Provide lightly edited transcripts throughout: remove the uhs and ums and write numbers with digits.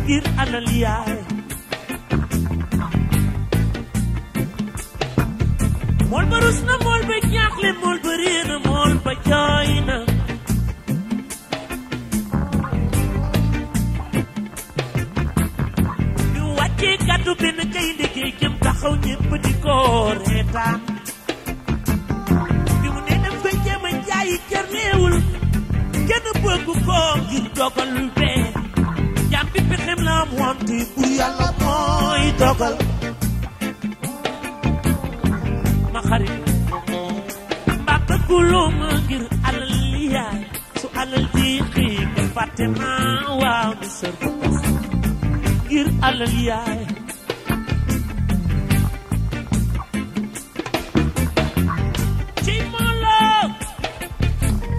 ngir alal yaay mool ba rus na mool ba ñaaxle mool ba réer na mool ba jooy na ñu wàccee kàddu benn kay ndekee jëm taxaw ñépp di ko reetaan bi mu ne dem koy jéem a jaayi ca réewul kenn bëggu ko ngir dogal bee jàmm bi pexem la am wante bu yàlla mooy dogal ma xarit mbaa bëgguloo ma ngir alal yaay su alal ji xii nga fàtte naa waaw ni sër bu tas ngir alal yaay ci mooloo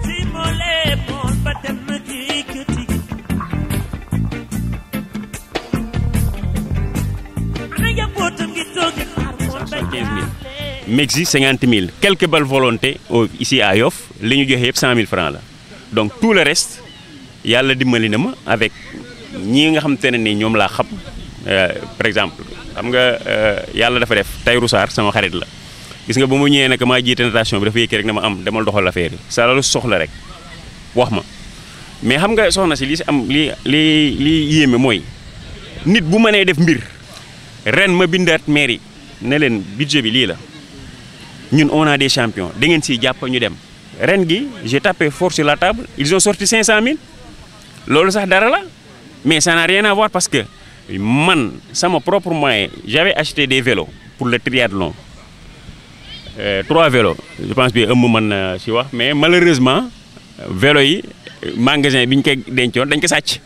ci moolee mool ba dem na kii këti ana njabootam gi toogi xaar mool ba jaale Mexi 50 000 quelques balles volonté ici à Yoff li ñu joxe yëpp 100 000 francs la donc tout le reste yàlla dimbali na ma avec ñii nga xam te ne ni ñoom laa xam par exemple xam nga yàlla dafa def Tayrou Sarr sama xarit la gis nga ba mu ñëwee nag maa jiite natation bi dafa yëkkee rek na ma am demal doxal affaire yi sa la soxla rek wax ma mais xam nga soxna si li si am li yéeme mooy nit bu mënee def mbir ren ma bindaat mairie ne leen budget bi lii la ñun on a des champions da ngeen siy jàpp ñu dem ren gi j'ai tapé fort sur la table ils ont sorti 500 000 loolu sax dara la mais ça n'a rien à voir parce que man sama propre moyen j'avais acheté des vélos pour le triathlon 3 vélos je pense que ëmb mën na si wax mais malheureusement vélo yi magasin bi ñu koy dencoon dañ ko sàcc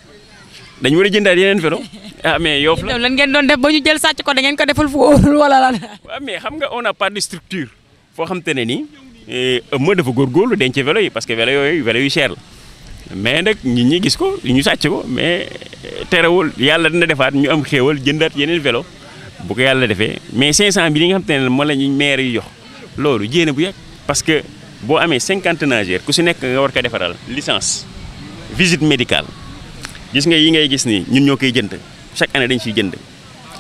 dañu war a jëndaat yeneen vélo ah mais Yoff la lan ngeen doon def ba ñu jël sàcc ko da ngeen ko deful fu wóorul wala lan. waaw mais xam nga on n'a pas de structure foo xam te ne nii ëmb dafa góorgóorlu denc vélo yi parce que vélo yooyu vélo yu cher la mais nag nit ñi gis ko ñu sàcc ko mais terewul yàlla dina defaat ñu am xéewal jëndaat yeneen vélo bu ko yàlla defee mais 500 bi li nga xam te ne moo la ñu maire yi jox loolu jéene bu yàgg parce que boo amee 50 nageurs ku si nekk nga war ko defaral licence visite médicale gis nga yi ngay gis ni ñun ñoo koy jënd chaque année dañ ciy jënd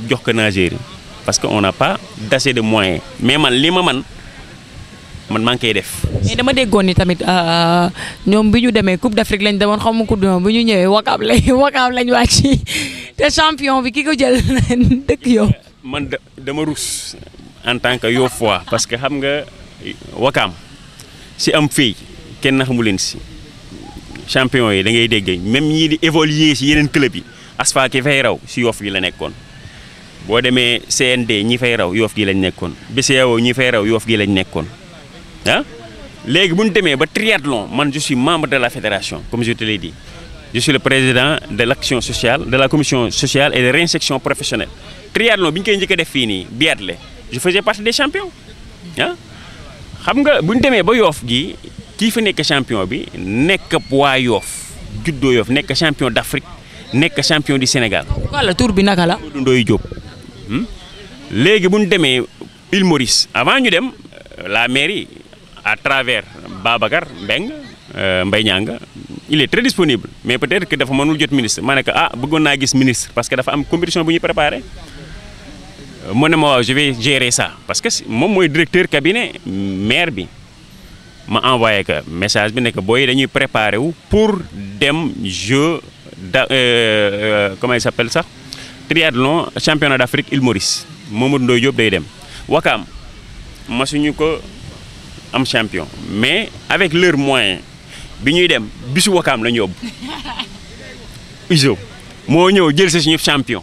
jox ko nageurs yi parce que on n'a pas d'assez de moyens mais man li ma man maa ngi koy def. mais dama déggoon ni tamit ñoom bi ñu demee Coupe d'Afrique lañ demoon xaw ma Coupe du Monde bi ñu ñëwee Wakaam lañ wàcc te champion bi ki ko jël dëkk yow. man dama rus en tant que Yoffois parce que xam nga Wakaam si am fii kenn xamu leen si champion yi da ngay dégg même ñii di évoluer si yeneen club yi ASFA ki fay raw si Yoff gi la nekkoon boo demee CND ñi fay raw Yoff gi lañ nekkoon BCEAO ñi fay raw Yoff gi lañ nekkoon ah léegi bu ñu demee ba triathlon man je suis membre de la fédération comme je te l'ai dit je suis le président de l'action sociale de la commission sociale et de réinsertion professionnelle triathlon bi ñu koy njëkk a def fii nii Biathlon je faisais partie des champions ah xam nga bu ñu demee ba Yoff gi kii fa nekk champion bi nekk waa Yoff juddoo Yoff nekk champion d'Afrique nekk champion du Sénégal. wala tur bi naka la. Ndoye Diop léegi bu ñu demee Île Maurice avant ñu dem la mairie à travers Babacar Mbaye Niang il est très disponible mais peut-être que dafa mënul jot ministre ma ne ko bëggoon naa gis ministre parce que dafa am compétition bu ñuy préparé mu ne ma waaw je vais gérer ça parce que moom mooy directeur cabinet maire bi ma envoyé que message bi ne que booy dañuy préparé wu pour dem jeu comment il s'appelle ça triathlon championnat d'Afrique Île Maurice Mamadou Ndoye Diop day dem Wakaam masuñu ko am champion mais avec leurs moyens bi ñuy dem bisu Wakaam la ñu yóbbu ISO moo ñëw jël sa suñu champion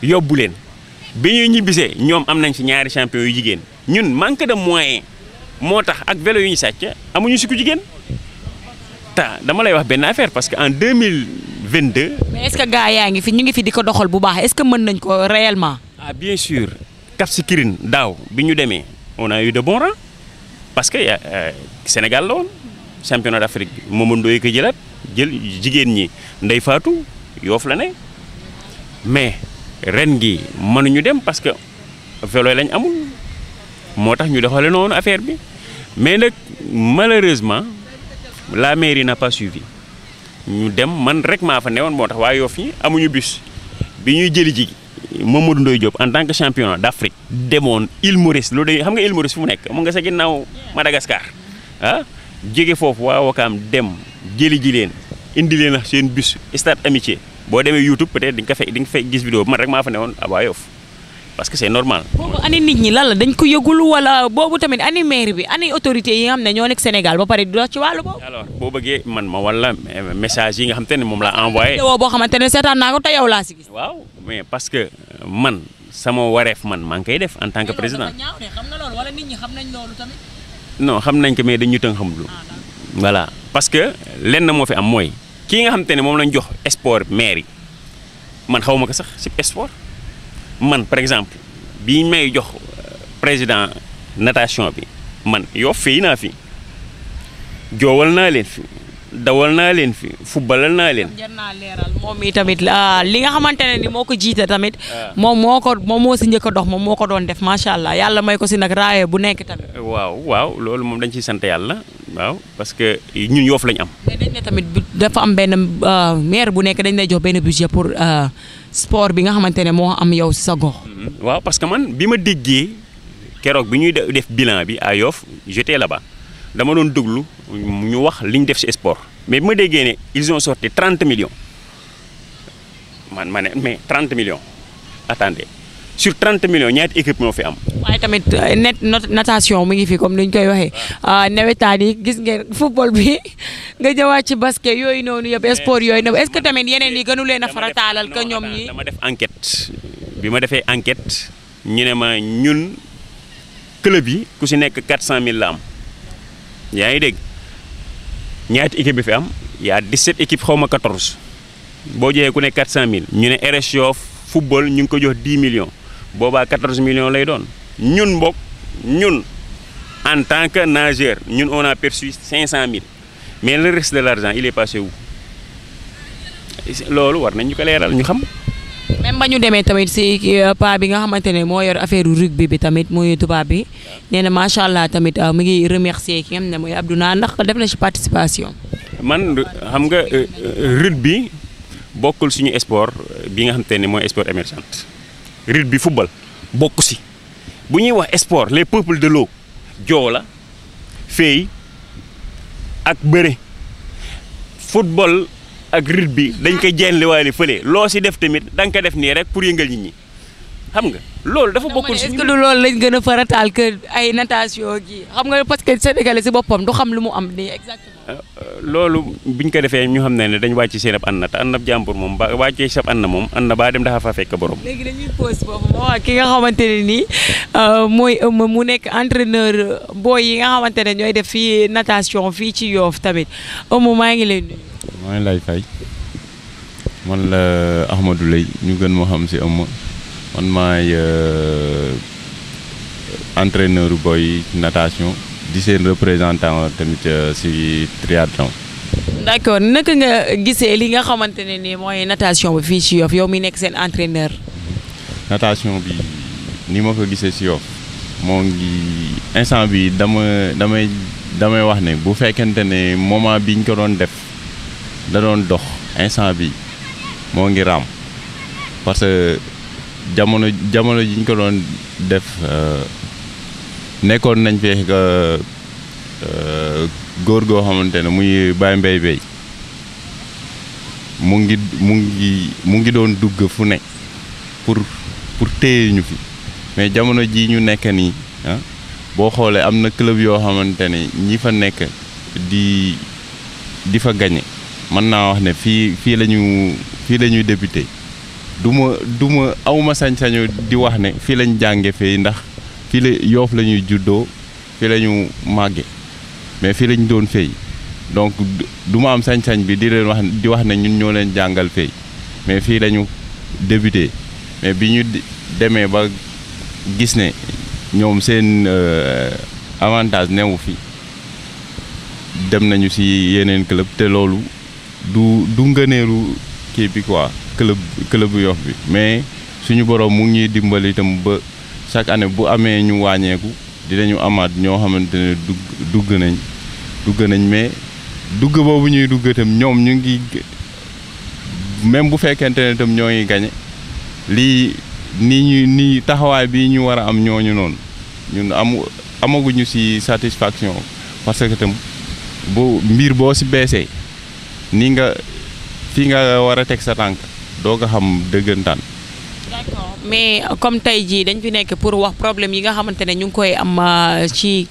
yóbbu leen bi ñuy ñibbisee ñoom am nañ ci ñaari champion yu jigéen ñun manque de moyens moo tax ak vélo yu ñu sàcc amuñu si ku jigéen dama lay wax benn affaire parce que en 2022. mais est-ce que gars yaa ngi fi ñu ngi fi di ko doxal bu baax est-ce que mën nañ ko réellement. bien sûr Cap Skirring daaw bi ñu demee on a eu de bons rangs parce que Sénégal la woon championnat d'Afrique bi Mamadou Ndoye ko jël jigéen ñi Ndeye Fatou Yoff la ne mais ren gi mënuñu dem parce que vélo lañ amul moo tax ñu doxale noonu affaire bi mais nag malheureusement la mairie n'a pas suivi ñu dem man rek maa fa newoon moo tax waa Yoff ñi amuñu bus bi ñuy jëli ji Mamadou Ndoye Diop en tant que champion d'Afrique demoon Île Maurice loolu xam nga Île Maurice fu mu nekk mu nga sa ginnaaw Madagascar ah jóge foofu waa Wakaam dem jëli ji leen indi leen ak seen bus stade amitié boo demee YouTube peut-être di nga fay gis vidéo bi man rek maa fa newoon à Yoff parce que c'est normal. boobu ani nit ñi lan la dañ ko yëgul wala boobu tamit ani maire bi ani autorité yi nga xam ne ñoo nekk Sénégal ba pare di dox ci wàllu boobu. alors boo bëggee man ma wala message yi nga xam te ne moom laa envoyé. vidéo boo xamante ne seetaan naa ko te yow laa si gis. waaw mais parce que man sama wareef man maa ngi koy def en tant que président. xam nga loolu wala nit ñi xam nañ loolu tamit. non xam nañ ko mais dañu tënk xamul. voilà parce que lenn moo fi am mooy kii nga xam te ne moom lañ jox sport maire yi man xaw ma ko sax si sport. man par exemple bi may jox président natation bi man Yoff fii naa fi joowal naa leen fi dawal naa leen fi footballal naa leen. jar naa leeral moom mi tamit li nga xamante ne ni moo ko jiite tamit. moom moo si njëkk a dox moom moo ko doon def macha allah yàlla may ko si nag raaye bu nekk tamit. waaw loolu moom dañ ciy sant yàlla waaw parce que ñun Yoff lañ am. mais dañ ne tamit dafa am benn maire bu nekk dañ lay jox benn budget pour sport bi nga xamante ne moo am yow si sa gox. waaw parce que man bi ma déggee keroog bi ñuy def bilan bi à Yoff j'étais là-bas dama doon déglu ñu wax li ñu def ci sport mais bi ma déggee ne ils ont sorti 30 millions man ma ne mais 30 millions attendez sur 30 millions ñaati équipe moo fi am. waaye tamit natation mu ngi fi comme ni ñu koy waxee nawetaan yi gis ngeen football bi nga ñëwaat ci basket yooyu noonu yëpp sport yooyu noonu est-ce que tamit yeneen yi gënu leen a farataalal que ñoom ñi. dama def enquête bi ma defee enquête ñu ne ma ñun club yi ku si nekk 400000 la am yaa ngi dégg ñaati équipe bi fi am y a 17 équipes xaw ma 14 boo joxee ku nekk 400000 ñu ne RS Yoff football ñu ngi ko jox 10 millions. boobaa 14 millions lay doon ñun mbokk ñun en tant que nageur ñun on a perçu 500000 mais le reste de l'argent il est passé où loolu war nañ ñu ko leeral ñu xam. même ba ñu demee tamit si pa bi nga xamante ne moo yor affaire rugby bi tamit muy tubaab bi nee na macha allah tamit mu ngi remercier ki nga xam ne mooy Abdou Naar ndax def na ci participation. man xam nga rugby bokkul suñu sport bi nga xamante ne mooy sport émergent. rugby football bokku si bu ñuy wax sport les peuples de l'eau joola féey ak bëre football ak rugby dañ koy jeenliwaale fële loo si def tamit da nga ko def nii rek pour yëngal nit ñi xam nga loolu dafa bokkul si. est-ce que loolu lañ gën a farataal que ay natation gi xam nga parce que sénégalais si boppam du xam lu mu am nii exactement. loolu biñ ko defee ñu xam ne dañ wàcc seen ab ànd te ànd ab jàmbur moom ba wàccee sab ànd moom ànd baa dem dafa fa fekk borom. léegi dañuy pause foofu moo wax ki nga xamante ne nii mooy mu nekk entraîneur booy yi nga xamante ne ñooy def fii natation fii ci Yoff tamit maa ngi lay nuyu. maa ngi lay fay man la Ahmadou Lay ñu gën moo xam si man maay entraîneur booy natation. di seen représentant tamit ci triathlon. d'accord naka nga gisee li nga xamante ne nii mooy natation bi fii ci Yoff yow mi nekk seen entraîneur. natation bi ni ma ko gisee ci Yoff moo ngi instant bi damay wax ne bu fekkente ne moment bi ñu ko doon def da doon dox instant bi moo ngi raam parce que jamono ji ñu ko doon def. nekkoon nañ fee góor goo xamante ne muy Baye Mbaye Bey mu ngi doon dugg fu ne pour téye ñu fi mais jamono ji ñu nekk nii boo xoolee am na club yoo xamante ne ñi fa nekk di fa gagné mën naa wax ne fii la ñuy débuté du ma awma sañ-sañu di wax ne fii lañ jànge fii ndax fii la Yoff la ñuy juddoo fii la ñu màgge mais fii la ñu doon fay donc du ma am sañ-sañ bi di wax ne ñun ñoo leen jàngal fay mais fii la ñu débuté mais bi ñu demee ba gis ne ñoom seen avantage newu fi dem nañu ci yeneen club te loolu du ngëneelu kii bi quoi club bu Yoff bi mais suñu borom mu ngi ñuy dimbali itam ba chaque année bu amee ñu wàññeeku dinañu amaat ñoo xamante ne dugg nañ mais dugg boobu ñuy dugg itam ñoom ñu ngi même bu fekkente ne itam ñoo ngi gañe lii nii taxawaay bi ñu war a am ñooñu noonu ñun amaguñu ci satisfaction parce que tam mbir boo ci beesee ni nga fi nga war a teg sa tànk doo ko xam dëggantaan. d'accord mais comme tey jii dañ fi nekk pour wax problème yi nga xamante ne ñu ngi koy am ci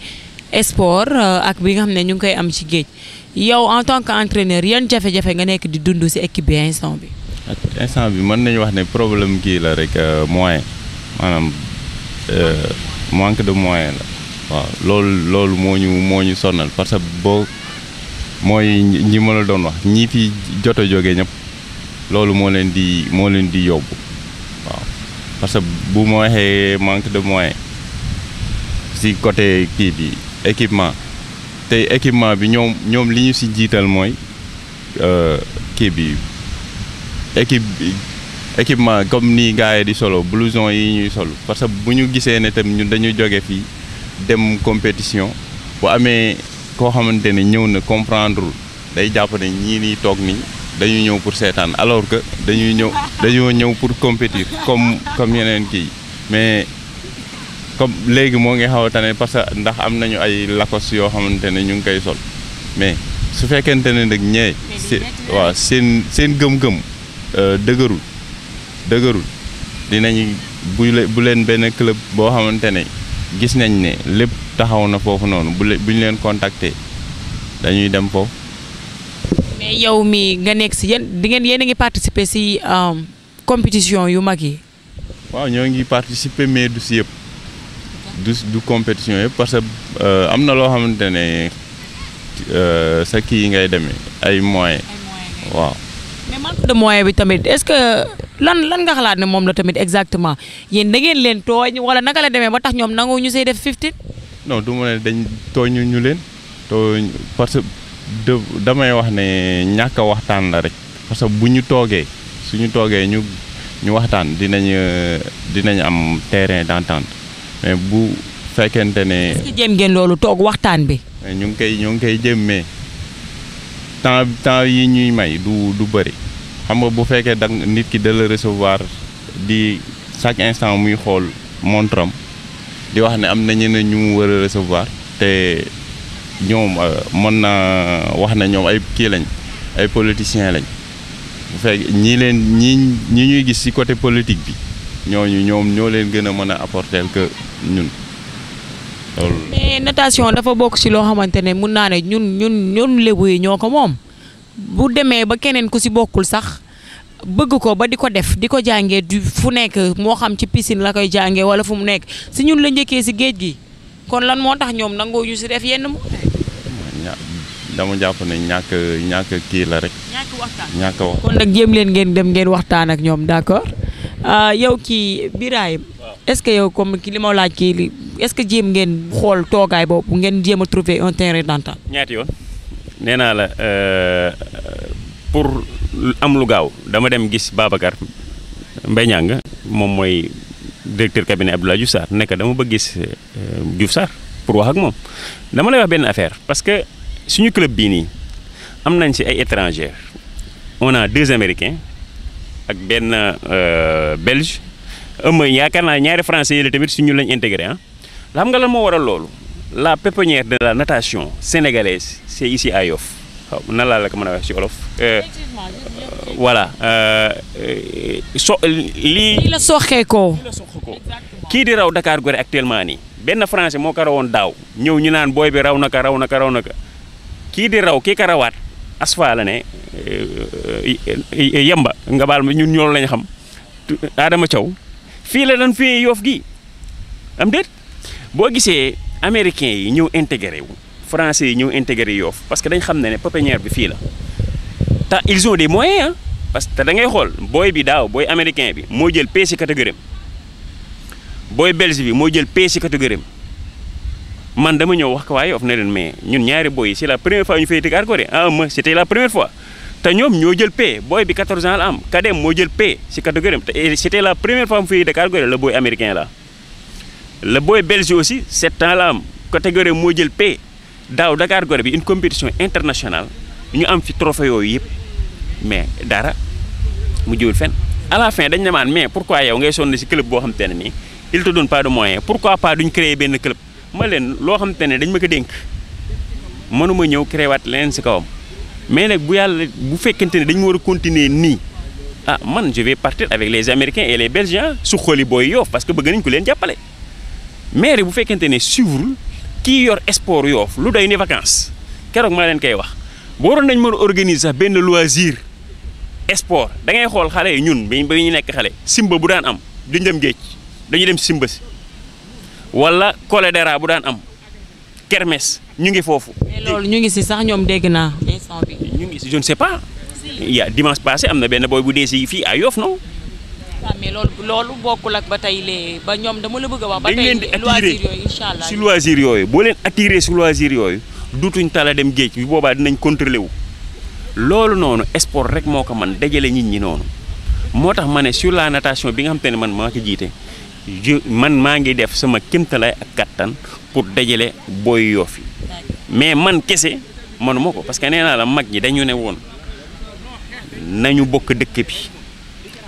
sport ak bi nga xam ne ñu ngi koy am ci géej yow en tant que entraîneur yan jafe-jafe nga nekk di dund ci équipe bi instant bi. instant bi mën nañu wax ne problème kii la rek moyen maanaam manque de moyen la waaw loolu moo ñu sonal parce que boo mooy ñi ma la doon wax ñii fi jot a jógee ñëpp loolu moo leen di yóbbu waaw parce que bu ma waxee manque de moyen ci côté kii bi équipement tey équipement bi ñoom li ñu ci jiital mooy kii bi équipement comme nii gars yi di solo blouson yi ñuy sol parce que bu ñu gisee ne tam ñun dañu jóge fii dem compétition bu amee koo xamante ne ñëw na comprendre day jàpp ne ñii nii toog nii dañuy ñëw pour seetaan alors que dañoo ñëw pour compétir comme yeneen kii mais comme léegi moo ngi xaw a tane parce que ndax am nañu ay lakos yoo xamante ne ñu ngi koy sol mais su fekkente ne nag ñee waaw seen gëm-gëm dëgërul dinañu bu leen benn club boo xamante ne gis nañ ne lépp taxaw na foofu noonu bu ñu leen contacter dañuy dem foofu. mais yow mi nga nekk ci yéen a ngi participer ci compétition yu mag yi. waaw ñoo ngi participer mais du ci yëpp du compétition yëpp parce que am na loo xamante ne sa kii ngay demee ay moyens waaw. mais manque de moyen bi tamit est-ce que lan nga xalaat ne moom la tamit exactement yéen da ngeen leen tooñ wala naka la demee ba tax ñoom nangu ñu say def 15. non du ma ne dañ tooñu ñu leen tooñ parce que damay wax ne ñàkk a waxtaan la rek parce que bu ñu toogee suñu toogee ñu waxtaan dinañ am terrain d'entente mais bu fekkente ne. est-ce que jéem ngeen loolu toog waxtaan bi. ñu ngi koy jéem mais temps yi ñuy may du bëri xam nga bu fekkee da nit ki da la recevoir di chaque instant muy xool montram di wax ne am na ñeneen ñu mu war a recevoir te ñoom mën naa wax ne ñoom ay kii lañ ay politiciens lañ bu fekkee ñi ñuy gis ci côté politique bi ñoom ñoo leen gën a mën a apporter que ñun loolu. mais natation dafa bokk ci loo xamante ne mun naa ne ñun lébu yi ñoo ko moom bu demee ba keneen ku ci bokkul sax bëgg ko ba di ko def di ko jàngee du fu nekk moo xam ci piscine la koy jàngee wala fu mu nekk ci ñun la njëkkee ci géej gi kon lan moo tax ñoom nangoo ñu ci def yenn moom. dama jàpp ne ñàkk kii la rek. ñàkk wax kon nag jéem leen ngeen dem ngeen waxtaan ak ñoom d'accord yow kii Birahim est-ce que yow comme li ma laaj kii est-ce que jéem ngeen xool toogaay boobu ngeen jéem a trouver un terrain d'entente. ñaati yoon nee naa la pour am lu gaaw dama dem gis Babacar Mbaye Niang moom mooy directeur cabinet Abdoulaye Diouf Sarr nekk dama bëgg gis Diouf Sarr pour wax ak moom dama lay wax benn affaire parce que suñu club bii nii am nañ ci ay étrangers on a 2 américains ak benn belge yaakaar naa ñaari français yi la tamit suñu lañ intégré ah xam nga lan moo waral loolu la pépinière de la natation sénégalaise c'est ici à Yoff waaw nan laa la ko mën a wax ci olof. voilà lii la soxeekoo. kii di raw Dakar Gorée actuellement nii benn français moo ko rawoon daaw ñëw ñu naan booy bi raw na ka kii di raw kii ka rawaat asfa la ne yemba nga baal ma ñun ñoolu lañ xam Adama Thiaw fii la doon fii Yoff gi am déet boo gisee américains yi ñëw intégré wu français yi ñëw intégré Yoff parce que dañ xam ne pépinière bi fii la te ils ont des moyens ah parce que da ngay xool booy bi daaw booy américain bi moo jël P ci catégorie booy belge bi moo jël P ci catégorie man dama ñëw wax ko waa Yoff ne leen mais ñun ñaari booy yi c'est la première fois ñu fay Dakar Gorée c'était la première fois te ñoom ñoo jël P booy bi 14 ans la am Kadem moo jël P ci catégorie te c'était la première fois mu fay Dakar Gorée le booy américain la le booy belge aussi 7 ans la am catégorie moo jël P daaw Dakar Gorée bi une compétition internationale ñu am fi trophée yooyu yëpp mais dara mu jiwul fenn. à la fin dañ demaan mais pourquoi yow ngay sonn ci club boo xam te ne nii il te donne pas de moyens pourquoi pas duñ créer benn club ma leen loo xam te ne dañ ma ko dénk mënuma ñëw créer waat leneen ci kawam mais nag bu yàlla bu fekkente ne dañ ma war a continuer nii ah man je vais partir avec les Américains et les Belgiens su xooli booy Yoff parce que bëgg nañ ko leen jàppale maire bu fekkente ne suivre kii yor sport Yoff lu day ni vacances keroog ma leen koy wax bu waroon nañ mën a organiser sax benn loisir sport da ngay xool xale yi ñun ba ñu nekk xale simba bu daan am duñ dem géej dañuy dem simba si wala cholédéra bu daan am kermesse ñu ngi foofu. mais loolu ñu ngi si sax ñoom dégg naa instant bi. ñu ngi si je ne sais pas. il y a dimanche passé am na benn boy bu dee si fii à Yoff non. waaw mais loolu bokkul ak ba tey lee ba ñoom dama la bëgg a wax. ba dañ leen di tey loisir yooyu incha allah si loisir yooyu boo leen attiré si loisir yooyu duutuñ tala dem géej bi boobaa dinañ contrôlé wu. loolu noonu sport rek moo ko man dajale nit ñi noonu moo tax ma ne sur la natation bi nga xam te ne man maa ko jiite man maa ngi def sama kéemtalaay ak kattan pour dajale booy Yoff yi mais man kese manuma ko parce que nee naa la mag ñi dañu ne woon nañu bokk dëkk bi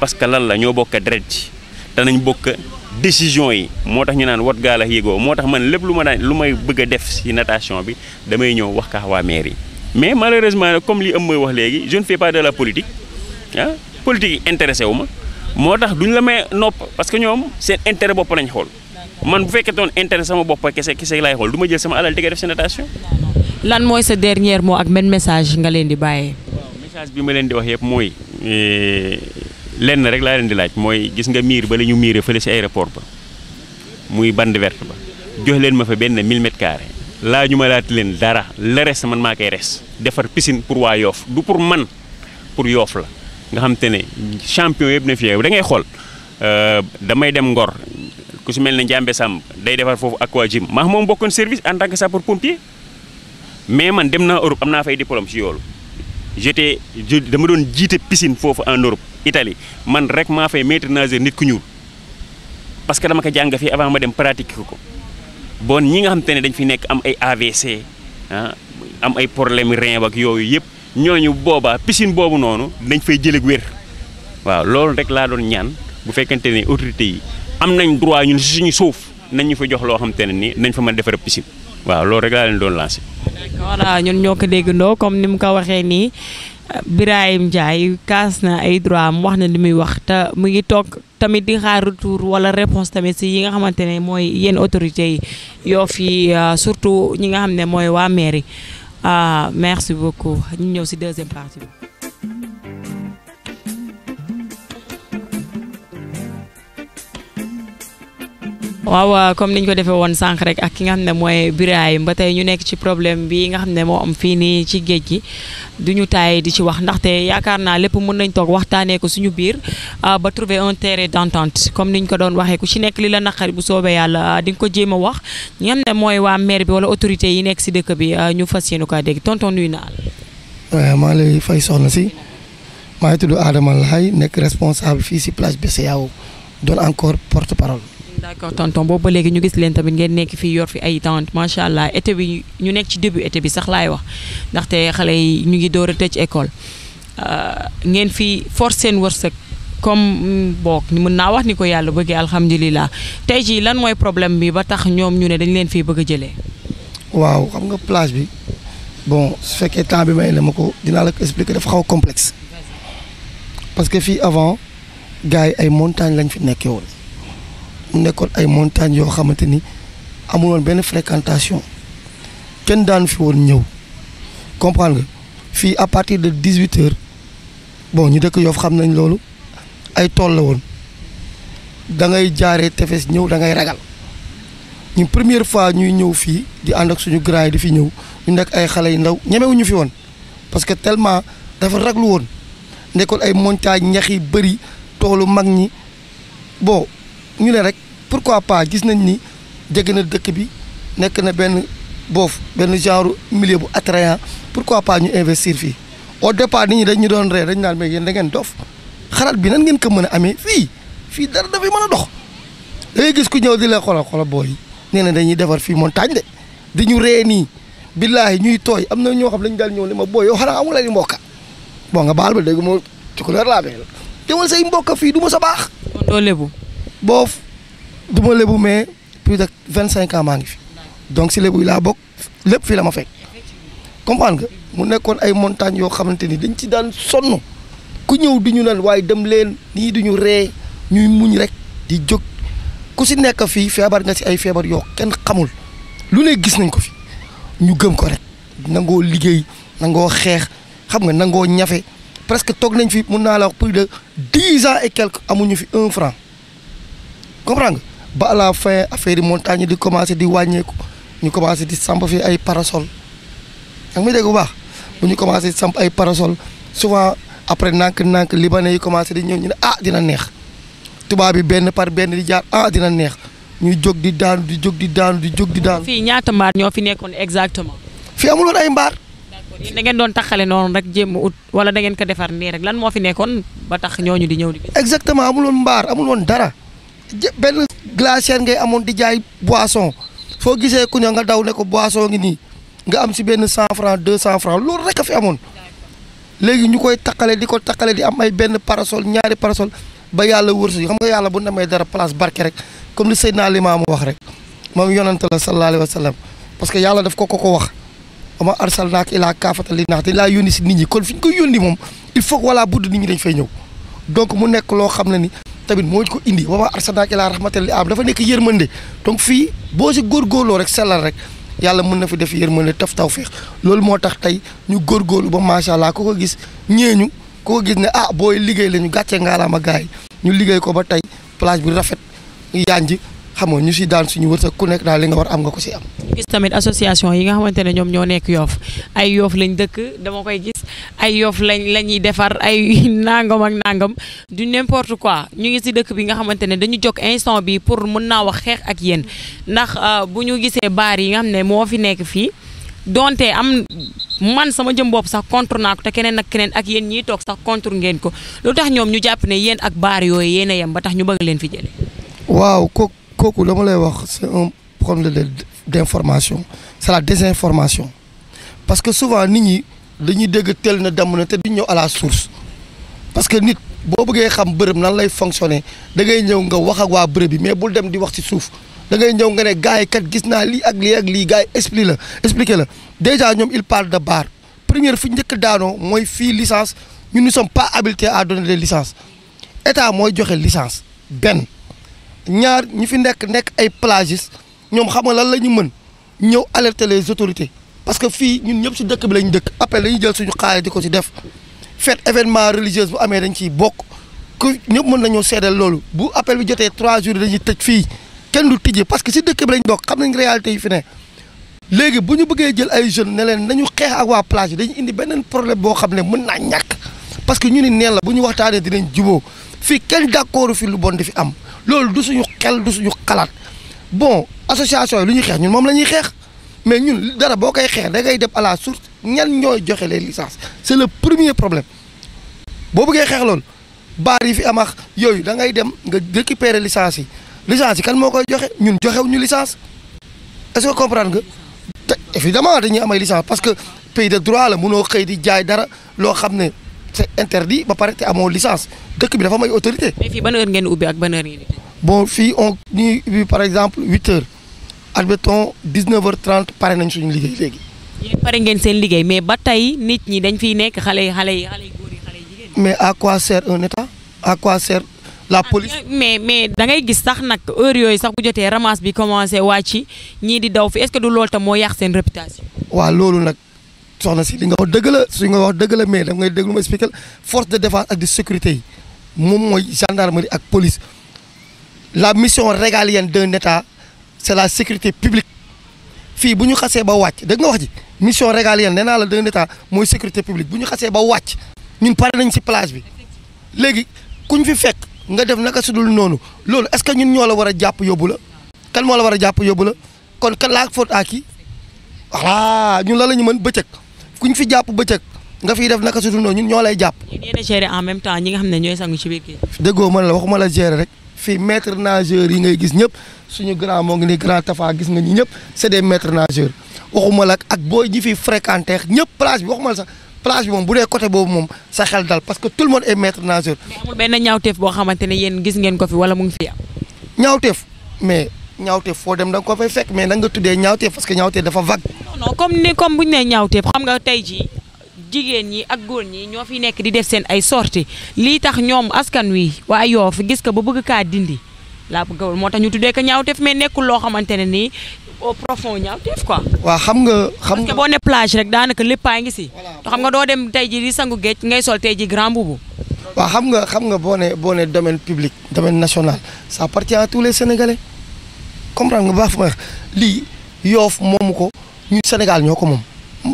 parce que lan la ñoo bokk deret ji te nañ bokk décision yi moo tax ñu naan wat gaala yégoo moo tax man lépp lu may bëgg a def ci natation bi damay ñëw wax ka waa maire yi mais malheureusement comme li am mooy wax léegi je ne fais pas de la politique ah politique yi intéressé wu ma moo tax duñ la may nopp parce que ñoom seen intérêt bopp lañ xool man bu fekkee toon intérêt sama bopp kese laay xool du ma jël sama alal di ko def ci natation. lan mooy sa dernier mot ak benn message nga leen di bàyyee. waaw message bi ma leen di wax yëpp mooy lenn rek laa leen di laaj mooy gis nga miir ba la ñu miiree fële ci aéroport ba muy bande verte ba jox leen ma fa benn 1000 mètres carrés. laa ñu ma laati leen dara le reste man maa koy res defar piscine pour waa Yoff du pour man pour Yoff la nga xam te ne champion yëpp na fi da ngay xool damay dem Ngor ku si mel ne Njambe Samb day defar foofu aqua gym maa moom bokkoon service en tant que sapeur pompier mais man dem naa Europe am naa fay diplôme si yoolu dama doon jiite piscine foofu en Europe Italie man rek maa fay maître nageur nit ku ñuul parce que dama ko jàng fii avant ma dem pratiquer ko bon ñi nga xam te ne dañ fi nekk am ay AVC am ay problème rein ak yooyu yëpp ñooñu boobaa piscine boobu noonu dañ fay jëlee wér waaw loolu rek laa doon ñaan bu fekkente ne autorités yi am nañ droit ñun si suñu suuf nañ ñu fa jox loo xam te ne ni nañ fa mën a defar piscine waaw loolu rek laa leen doon lancé. voilà ñun ñoo ko déggandoo comme ni mu ko waxee nii Birahim Ndiaye kaas na ay droit am wax na li muy wax te mu ngi toog tamit di xaar retour wala réponse tamit si yi nga xamante ne mooy yenn autorités yi Yoff yi surtout ñi nga xam ne mooy waa mairie merci beaucoup ñu ñëw si deuxième partie bi. waaw comme niñ ko defee woon sànq rek ak ki nga xam ne mooy Birahim ba tey ñu nekk ci problème bi nga xam ne moo am fii nii ci géej gi duñu taay di ci wax ndaxte yaakaar naa lépp mën nañ toog waxtaanee ko suñu biir ba trouver un terrain d'entente comme niñ ko doon waxee ku ci nekk li la naqari bu soobee yàlla di nga ko jéem a wax ñi nga xam ne mooy waa maire bi wala autorité yi nekk si dëkk bi ñu fas yéene ko dégg tonton nuyu naa la. maa lay fay soxna si maa ngi tudd Adama Laye nekk responsable fii si plage BCEAO doon encore porte parole. d'accord tonton boobu ba léegi ñu gis leen tamit ngeen nekk fii yor fi ay tente macha allah été bi ñu nekk ci début été bi sax laay wax ndaxte xale yi ñu ngi door a tëj école ngeen fi force seen wërsëg comme boog mën naa wax ni ko yàlla bëggee alhamdulilah tey jii lan mooy problème bi ba tax ñoom ñu ne dañ leen fii bëgg a jëlee. waaw xam nga plage bi bon su fekkee temps bi may la ma ko dinaa la ko expliquer dafa xaw complexe parce que fii avant gars yi ay montagnes lañ fi nekkee woon. mu nekkoon ay montagnes yoo xamante ni amul woon benn fréquentation kenn daan fi woon ñëw comprendre nga fii à partir de 18h bon ñu dëkk Yoff xam nañ loolu ay tool la woon da ngay jaaree tefes ñëw da ngay ragal ñu première fois ñuy ñëw fii di ànd ak suñu grand yi di fi ñëw ñu nekk ay xale yu ndaw ñemewuñu fi woon parce que tellement dafa raglu woon nekkoon ay montagnes ñax yi bëri toolu mag ñi bon ñu ne rek. pourquoi pas gis nañ ni jege na dëkk bi nekk na benn genre milieu bu attrayant pourquoi pas ñu investir fii au départ nit ñi dañ ñu doon ree dañ naan mais yéen da ngeen dof xalaat bi nan ngeen ko mën a amee fii dara dafay mën a dox da ngay gis ku ñëw di la xoolal booy yi nee na dañuy defar fii montagne de di ñu ree nii billaahi ñuy tooy am na ñoo xam lañu daal ñëw ne ma booy yow xanaa amul ay mbokka bon nga baal ba dégg moo ci couleur laa bee demal say mbokk fii du ma sa baax. kon doo lébu. boof du ma lébu mais plus de 25 ans maa ngi fi donc si lébu yi laa bokk lépp fii la ma fekk comprendre nga mu nekkoon ay montagnes yoo xamante ni dañ ci daan sonn ku ñëw du ñu naan waaye dem leen nii du ñu ree ñuy muñ rek di jóg ku si nekk fii feebar nga si ay feebar yoo kenn xamul lu ne gis nañ ko fi ñu gëm ko rek nangoo liggéey nangoo xeex xam nga nangoo ñafe presque toog nañ fi mun naa la wax plus de 10 ans et quelques amuñu fi 1 franc comprendre nga ba à la fin affaire yi montagne di commencé di wàññeeku ñu commencé di samp fi ay parasol ak muy dégg bu baax bu ñu commencé di samp ay parasol souvent après nànk libanais yi commencé di ñëw ñu ne ah dina neex tubaab bi benn par benn di jaar ah dina neex ñuy jóg di daanu di jóg di daanu di jóg di daanu. fii ñaata mbaar ñoo fi nekkoon exactement. fii amul woon ay mbaar. d'accord yéen da ngeen doon taxale noonu rek jéem ut wala da ngeen ko defar nii rek lan moo fi nekkoon ba tax ñooñu di ñëw di. exactement amul woon mbaar amul woon dara benn glacière ngay amoon di jaay boisson foo gisee ku ñëw nga daw ne ko boisson ngi nii nga am si benn 100 francs 200 francs loolu rek a fi amoon léegi ñu koy takkale di ko takkale di am ay benn parasol ñaari parasol ba yàlla wërsëg xam nga yàlla bu namee dara place barke rek comme li Seydina Limaamu wax rek moom yonante la sallallahu alayhi wa sallam parce que yàlla daf ko wax ama arsalnaaka ilaa kaafatan linnaas dañ laa yónni si nit ñi kon fi ñu koy yónni moom il faut que wala budd nit ñi dañ fay ñëw donc mu nekk loo xam ne ni tamit moo ko indi wa maa arsalnaaka ilaa rahmatan lil aalamiin dafa nekk yërmande donc fii boo si góorgóorloo rek sellal rek yàlla mën na fi def yërmande tawfeex loolu moo tax tey ñu góorgóorlu ba macha allah ku ko gis ñeeñu ku ko gis ne ah booy liggéey la ñu gàccee ngaalaama gars yi ñu liggéey ko ba tey plage bi rafet yanj xam nga ñu si daan suñu wërsëg ku nekk daal li nga war am nga ko si am. gis tamit association yi nga xamante ne ñoom ñoo nekk Yoff ay Yoff lañ dëkk dama koy gis ay Yoff la ñuy defar ay nangam ak nangam du n'importe quoi ñu ngi si dëkk bi nga xamante ne dañu jóg instant bi pour mën naa wax xeex ak yéen ndax bu ñu gisee baar yi nga xam ne moo fi nekk fii donte am man sama jëm bopp sax contre naa ko te keneen ak keneen ak yéen ñiy toog sax contre ngeen ko lu tax ñoom ñu jàpp ne yéen ak baar yooyu yéen a yem ba tax ñu bëgg leen fi jëlee. waaw kooku dama lay wax c'est un problème d'information c'est la désinformation parce que souvent nit ñi dañuy dégg tel na damm na te duñ ñëw à la source parce que nit boo bëggee xam bërëb nan lay fonctionner da ngay ñëw nga wax ak waa bërëb bi mais bul dem di wax ci suuf da ngay ñëw nga ne gars yi kat gis naa lii ak lii ak lii gars yi expliquer la déjà ñoom il parle de bar première fu njëkk daanoo mooy fii licence ñun ne sommes pas habilités à donner des licences état mooy joxe licence benn ñaar ñi fi nekk ay plagistes ñoom xam nga lan la ñu mën ñëw alerter les autorités parce que fii ñun ñëpp si dëkk bi lañ dëkk après dañuy jël suñu xaalis di ko si def fête événement religieux bu amee dañ ciy bokk ku ñëpp mën nañoo seedal loolu bu appel bi jotee 3 jours dañuy tëj fii kenn du tijji parce que si dëkk bi lañ bokk xam nañ réalité yi fi ne léegi bu ñu bëggee jël ay jeunes ne leen nañu xeex ak waa plage yi dañuy indi beneen problème boo xam ne mën naa ñàkk parce que ñu ni neen la bu ñu waxtaanee dinañ juboo fii kenn d'accord fi lu bon di fi am loolu du suñu xel du suñu xalaat bon association yi lu ñuy xeex ñun moom la ñuy xeex mais ñun dara boo koy xeex da ngay dem à la source ñan ñooy joxe les licences c'est le premier problème boo bëggee xeex loolu baar yi fi am ak yooyu da ngay dem nga récupérer licence yi kan moo koy joxe ñun joxewuñu licence est-ce que comprendre nga te évidemment dañuy am ay licence parce que pays de droit la mënoo xëy di jaay dara loo xam ne c'est interdit ba pare te amoo licence dëkk bi dafa am ay autorité. mais fii ban heure ngeen ubbi ak ban heure ngeen di tëj. bon fii on ñuy ubbi par exemple 8 heures admettons 19h30 pare nañ suñu liggéey léegi. yéen pare ngeen seen liggéey mais ba tey nit ñi dañ fiy nekk xale yi góor yi xale jigéen. mais à quoi sert un état à quoi sert la police. mais da ngay gis sax nag heure yooyu sax bu jotee ramasse bi commencé wàcc ñii di daw fi est-ce que du loolu tam moo yàq seen réputation. waaw loolu nag soxna si li nga wax dëgg la su nga wax dëgg la mais da ngay déglu ma expliquer force de défense ak de sécurité yi moom mooy gendarmerie ak police la mission régalienne d'un état c'est la sécurité publique fii bu ñu xasee ba wàcc dégg nga wax ji mission régalienne nee naa la d'un état mooy sécurité publique bu ñu xasee ba wàcc ñun pare nañ ci plage bi léegi kuñ fi fekk nga def naka sudul noonu loolu est-ce que ñun ñoo la war a jàpp yóbbu la kan moo la war a jàpp yóbbu la kon kan laa faute à qui voilà ñun la ñu mën bëccëg kuñ fi jàpp bëccëg nga fiy def naka sudul noonu ñun ñoo lay jàpp. yéen a gérer en même temps ñi nga xam ne ñooy sangu ci biir kii. déggoo man la waxuma la gérer rek fii maître nageur yi ngay gis ñëpp suñu grand moo ngi nii grand Tafa gis nga ñi ñëpp c'est des maîtres nageurs waxuma la ak booy ñi fiy fréquenter ñëpp plage bi waxuma la sax plage bi moom bu dee côté boobu moom sa xel dal parce que tout le monde est maître nageur. mais amul benn ñaawteef boo xamante ne yéen gis ngeen ko fi wala mu ngi fi am. ñaawteef mais ñaawteef foo dem da nga ko fay fekk mais na nga tuddee ñaawteef parce que ñaawteef dafa vague. non comme bu ñu nee ñaawteef xam nga tey jii jigéen ñi ak góor ñi ñoo fi nekk di def seen ay sorties lii tax ñoom askan wi waa Yoff gis ko ba bëgg kaa dindi laa bëgg moo tax ñu tuddee ko ñaawteef mais nekkul loo xamante ne nii au profond ñaawteef quoi. waaw xam nga parce que boo ne plage rek daanaka léppaa ngi si. te xam nga doo dem tey ji di sangu géej ngay sol tey ji grand boubou. waaw xam nga boo ne domaine public domaine national ça appartient à tous les Sénégalais comprendre nga baax fa ma wax lii Yoff moomu ko ñu Sénégal ñoo ko moom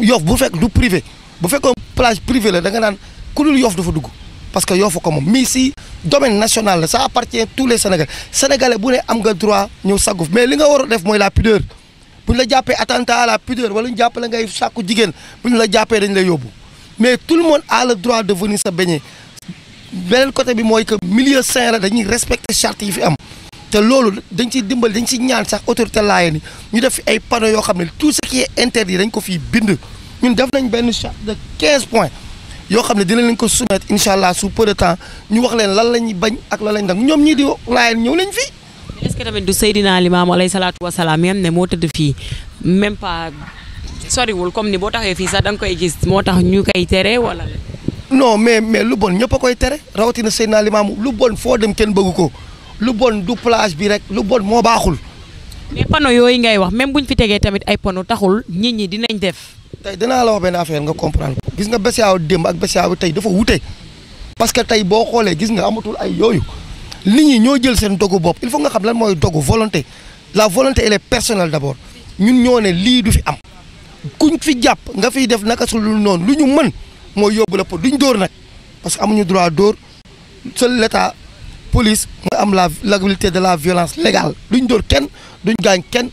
Yoff bu fekk du privé bu fekkoon plage privée la da nga naan ku dul Yoff dafa dugg parce que Yoff ko moom mais si domaine national la ça appartient à tous les Sénégalais bu ne am nga droit ñëw saggu mais li nga war a def mooy la pudeur bu ñu la jàppee attentat à la pudeur wala ñu jàppale ngay sàkku jigéen bu ñu la jàppee dañ lay yóbbu mais tout le monde a le droit de venir se baigner beneen côté bi mooy que milieu sain la dañuy respecter charte yi fi am te loolu dañ ciy dimbali dañ ciy ñaan sax autorité laaye ni ñu def fi ay panneaux yoo xam ne tout ce qui est interdit dañ ko fii bind ñun def nañ benn charte de 15 points yoo xam ne dinañ leen ko soumettre incha allah sous peu de temps ñu wax leen lan la ñuy bañ ak lan lañ dang ñoom ñii di laaye ñëw nañ fii. est-ce que tamit du Seydina Limaamu alayhi salaatu wa salaam yam ne moo tëdd fii même pas soriwul comme ni boo taxee fii sax da nga koy gis moo tax ñu koy tere wala. non mais lu bon ñëpp a koy tere rawatina Seydina Limaamu lu bon foo dem kenn bëggu ko lu bon du plage bi rek lu bon moo baaxul. mais panneau yooyu ngay wax même buñ fi tegee tamit ay panneau taxul nit ñi dinañ def. tey dinaa la wax benn affaire nga comprendre ko gis nga BCEAO démb ak BCEAO tey dafa wute parce que tey boo xoolee gis nga amatul ay yooyu nit ñi ñoo jël seen dogu bopp il faut nga xam lan mooy dogu volonté la volonté elle est personnelle d'abord ñun ñoo ne lii du fi am kuñ fi jàpp nga fiy def naka su lu noonu lu ñu mën mooy yóbbu la duñ dóor nag parce que amuñu droit dóor seul l'état police mooy am l'habilité de la violence légale duñ dóor kenn duñ gaañ kenn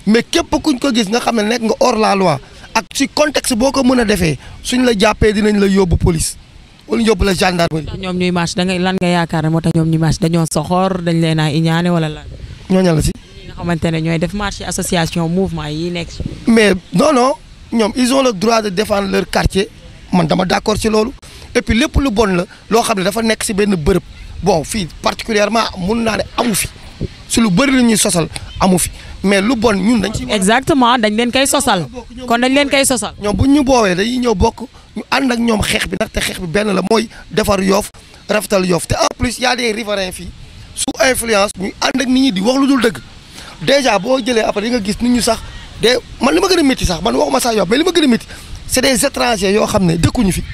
mais képp kuñ ko gis nga xam ne nekk nga hors la loi ak ci contexte boo ko mën a defee suñ la jàppee dinañ la yóbbu police wala yóbbu la gendarmerie. ñoom ñuy marche da ngay lan nga yaakaar ne moo tax ñoom ñuy marche dañoo soxor dañ leen a iñaane wala lan. ñooñu la si. ñi nga xamante ne ñooy def marche association mouvement yi nekk. mais non ñoom ils ont le droit de défendre leur quartier man dama d'accord ci loolu et puis lépp lu bon la loo xam ne dafa nekk si benn bërëb bon fii particulièrement mun naa ne amu fi si lu bëri la ñuy sosal amu fi mais lu bon ñun dañ ci. exactement dañ leen koy sosal kon dañ leen koy sosal. ñoom bu ñu boowee dañuy ñëw bokk ñu ànd ak ñoom xeex bi ndaxte xeex bi benn la mooy defar Yoff rafetal Yoff te en plus y a des riverains fii sous influence ñuy ànd ak nit ñi di wax lu dul dëgg déjà boo jëlee après di nga gis nit ñu sax de man li ma gën a métti sax man waxuma sax Yoff mais li ma gën a métti c'est des étrangers yoo xam ne dëkkuñu fi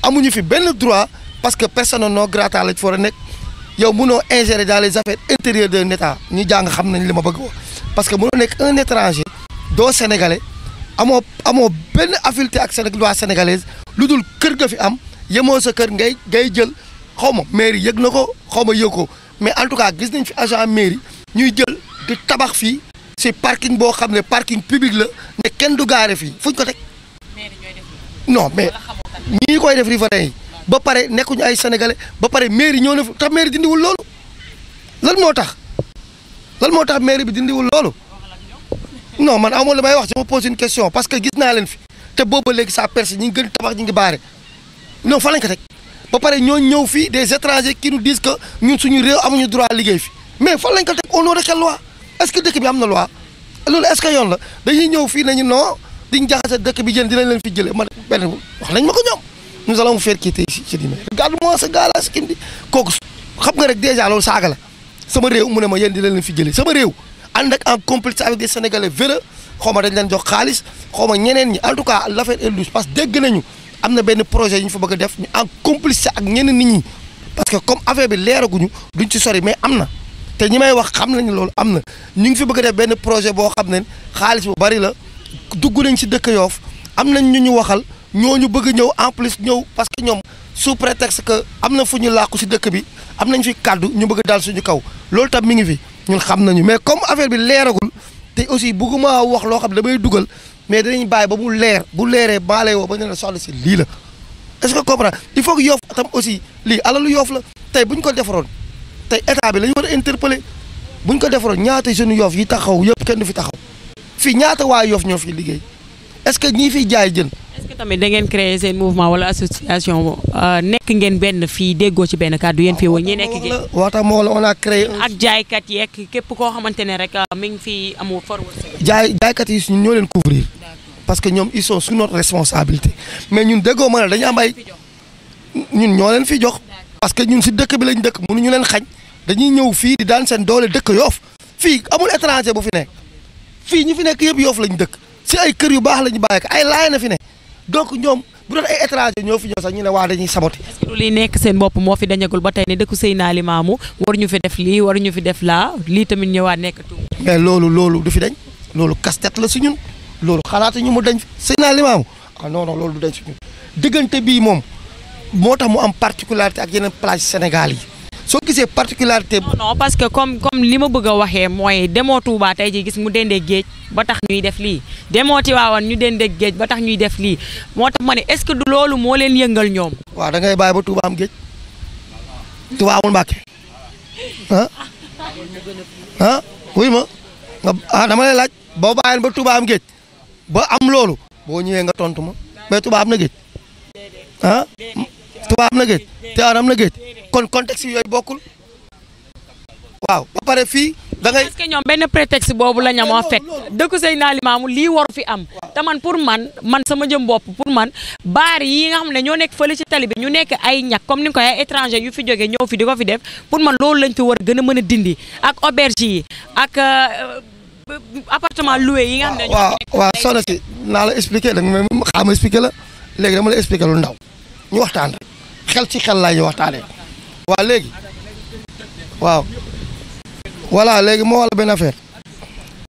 amuñu fi benn droit parce que personne non grata lañ fa war a nekk yow mënoo ingérer dans les affaires intérieures d'un État ñu jàng xam nañ li ma bëgg wax parce que mënoo nekk un étranger doo sénégalais amoo benn affinité ak loi sénégalaise lu dul kër ga fi am yemoo sa kër ngay jël xaw ma mairie yëg na ko xaw ma yëg ko mais en tout cas gis nañ fi agent mairie ñuy jël di tabax fii si parking boo xam ne parking public la ne kenn du gaare fii fuñ ko teg non mais ñii koy def riverains yi ba pare nekkuñu ay sénégalais ba pare mairie ñoo ne tax mairie dindiwul loolu lan moo tax mairie bi dindiwul loolu non man amoon la may wax je me pose une question parce que gis naa leen fi te booba léegi ça perce ñi ngi gën tabax ñi ngi baare non fa lañ ko teg ba pare ñoo ñëw fii des étrangers qui nous disent que ñun suñu réew amuñu droit liggéey fi mais fan lañ ko teg au nom de quelle loi est-ce que dëkk bi am na loi loolu est-ce que yoon la dañuy ñëw fii nañu non diñ jaxase dëkk bi jën dinañ leen fi jëlee man benn wax nañ ma ko ñoom nous allons vous faire quitter ici je dis mais regarde-moi ce gars-là ce qu'il me dit kooku xam nga rek déjà loolu saaga la sama réew mu ne ma yéen dinañ leen fi jëlee sama réew ànd ak en complice avec des sénégalais véreux xaw ma dañ leen jox xaalis xaw ma ñeneen ñi en tout cas l'affaire est louche parce que dégg nañu am na benn projet yu ñu fa bëgg a def ñu en complice ak ñeneen nit ñi parce que comme affaire bi leeraguñu duñ ci sori mais am na te ñi may wax xam nañu loolu am na ñu ngi fi bëgg a def benn projet boo xam ne xaalis bu bari la dugg nañ ci dëkk Yoff am nañ ñu waxal ñooñu bëgg ñëw en plus ñëw parce que ñoom sous prétexte que am na fu ñu làqu ci dëkk bi am nañ fi kàddu ñu bëgg daal suñu kaw loolu tam mi ngi fi ñun xam nañu mais comme affaire bi leeragul te aussi bëgguma wax loo xam ne damay dugal mais danañ bàyyi ba mu leer bu leeree maa lay woo ba ne la soxla si lii la est-ce que comprendre il faut que Yoff tam aussi lii alalu Yoff la tey bu ñu ko defaroon tey état bi la ñu war a interpeller bu ñu ko defaroon ñaata jeunes Yoff yi taxaw yëpp kenn du fi taxaw fii ñaata waa Yoff ñoo fi liggéey est-ce que ñii fiy jaay jën est-ce que tamit da ngeen créer seen mouvement wala association nekk ngeen benn fii déggoo ci benn kàddu yéen fii woon ñi nekk gi waata moo la on a créé ak jaaykat yeeg képp koo xamante ne rek mi ngi fi amu forward jaaykat yi ñun ñoo leen couvrir parce que ñoom ils sont sous notre responsabilité mais ñun déggoo ma ne dañu am ay ñun ñoo leen fi jox parce que ñun si dëkk bi lañ dëkk mënuñu leen xañ dañuy ñëw fii di daan seen doole dëkk Yoff fii amul étranger bu fi nekk fii ñi fi nekk yëpp Yoff lañ dëkk si ay kër yu baax la ñu bàyyi ko ay laay na fi ne donc ñoom bu doon ay étranger ñoo fi ñëw sax ñu ne waa dañuy saboté. est-ce que li nekk seen bopp moo fi dañagul ba tey ne dëkku Seydina Limamou waruñu fi def lii waruñu fi def laa lii tamit ñëwaat nekk tuum. mais loolu du fi dañ loolu casse-tête la si ñun loolu xalaatu ñu mu dañ Seydina Limamou ah non loolu du dañ si ñun diggante bii moom moo tax mu am particularité ak yeneen plage Sénégal yi soo gisee particularité. non parce que comme li ma bëgg a waxee mooy demoo Touba tey ji gis mu dendee géej ba tax ñuy def lii demoo Tiwaawan ñu dendee géej ba tax ñuy def lii moo tax ma ne est-ce que du loolu moo leen yëngal ñoom. waaw da ngay bàyyi ba Touba am géej Touba amul Mbàkke wuy ma nga dama lay laaj boo bàyyeen ba Touba am géej ba am loolu boo ñëwee nga tontu ma mais Touba am na géej Touba am na géej Tiwaawan am na géej kon contexte yooyu bokkul waaw ba pare fii da ngay. est-ce que ñoom benn prétexte boobu la ñu am en fait dëkku Seydina Limamou lii waru fi am te man pour man sama jëm bopp pour man baar yi nga xam ne ñoo nekk fële ci tali bi ñu nekk ay ñàkk comme ni nga ko ay étranger yu fi jógee ñëw fi di ko fi def pour man loolu lañ fi war a gën a mën a dindi ak auberge yi ak appartement loué yi nga xam ne. waaw soxna si naa la expliquer da nga ma expliquer la léegi dama la expliquer lu ndaw ñu waxtaan rek xel ci xel laa ñu waxtaanee. waaw léegi waaw voilà léegi moo wala benn affaire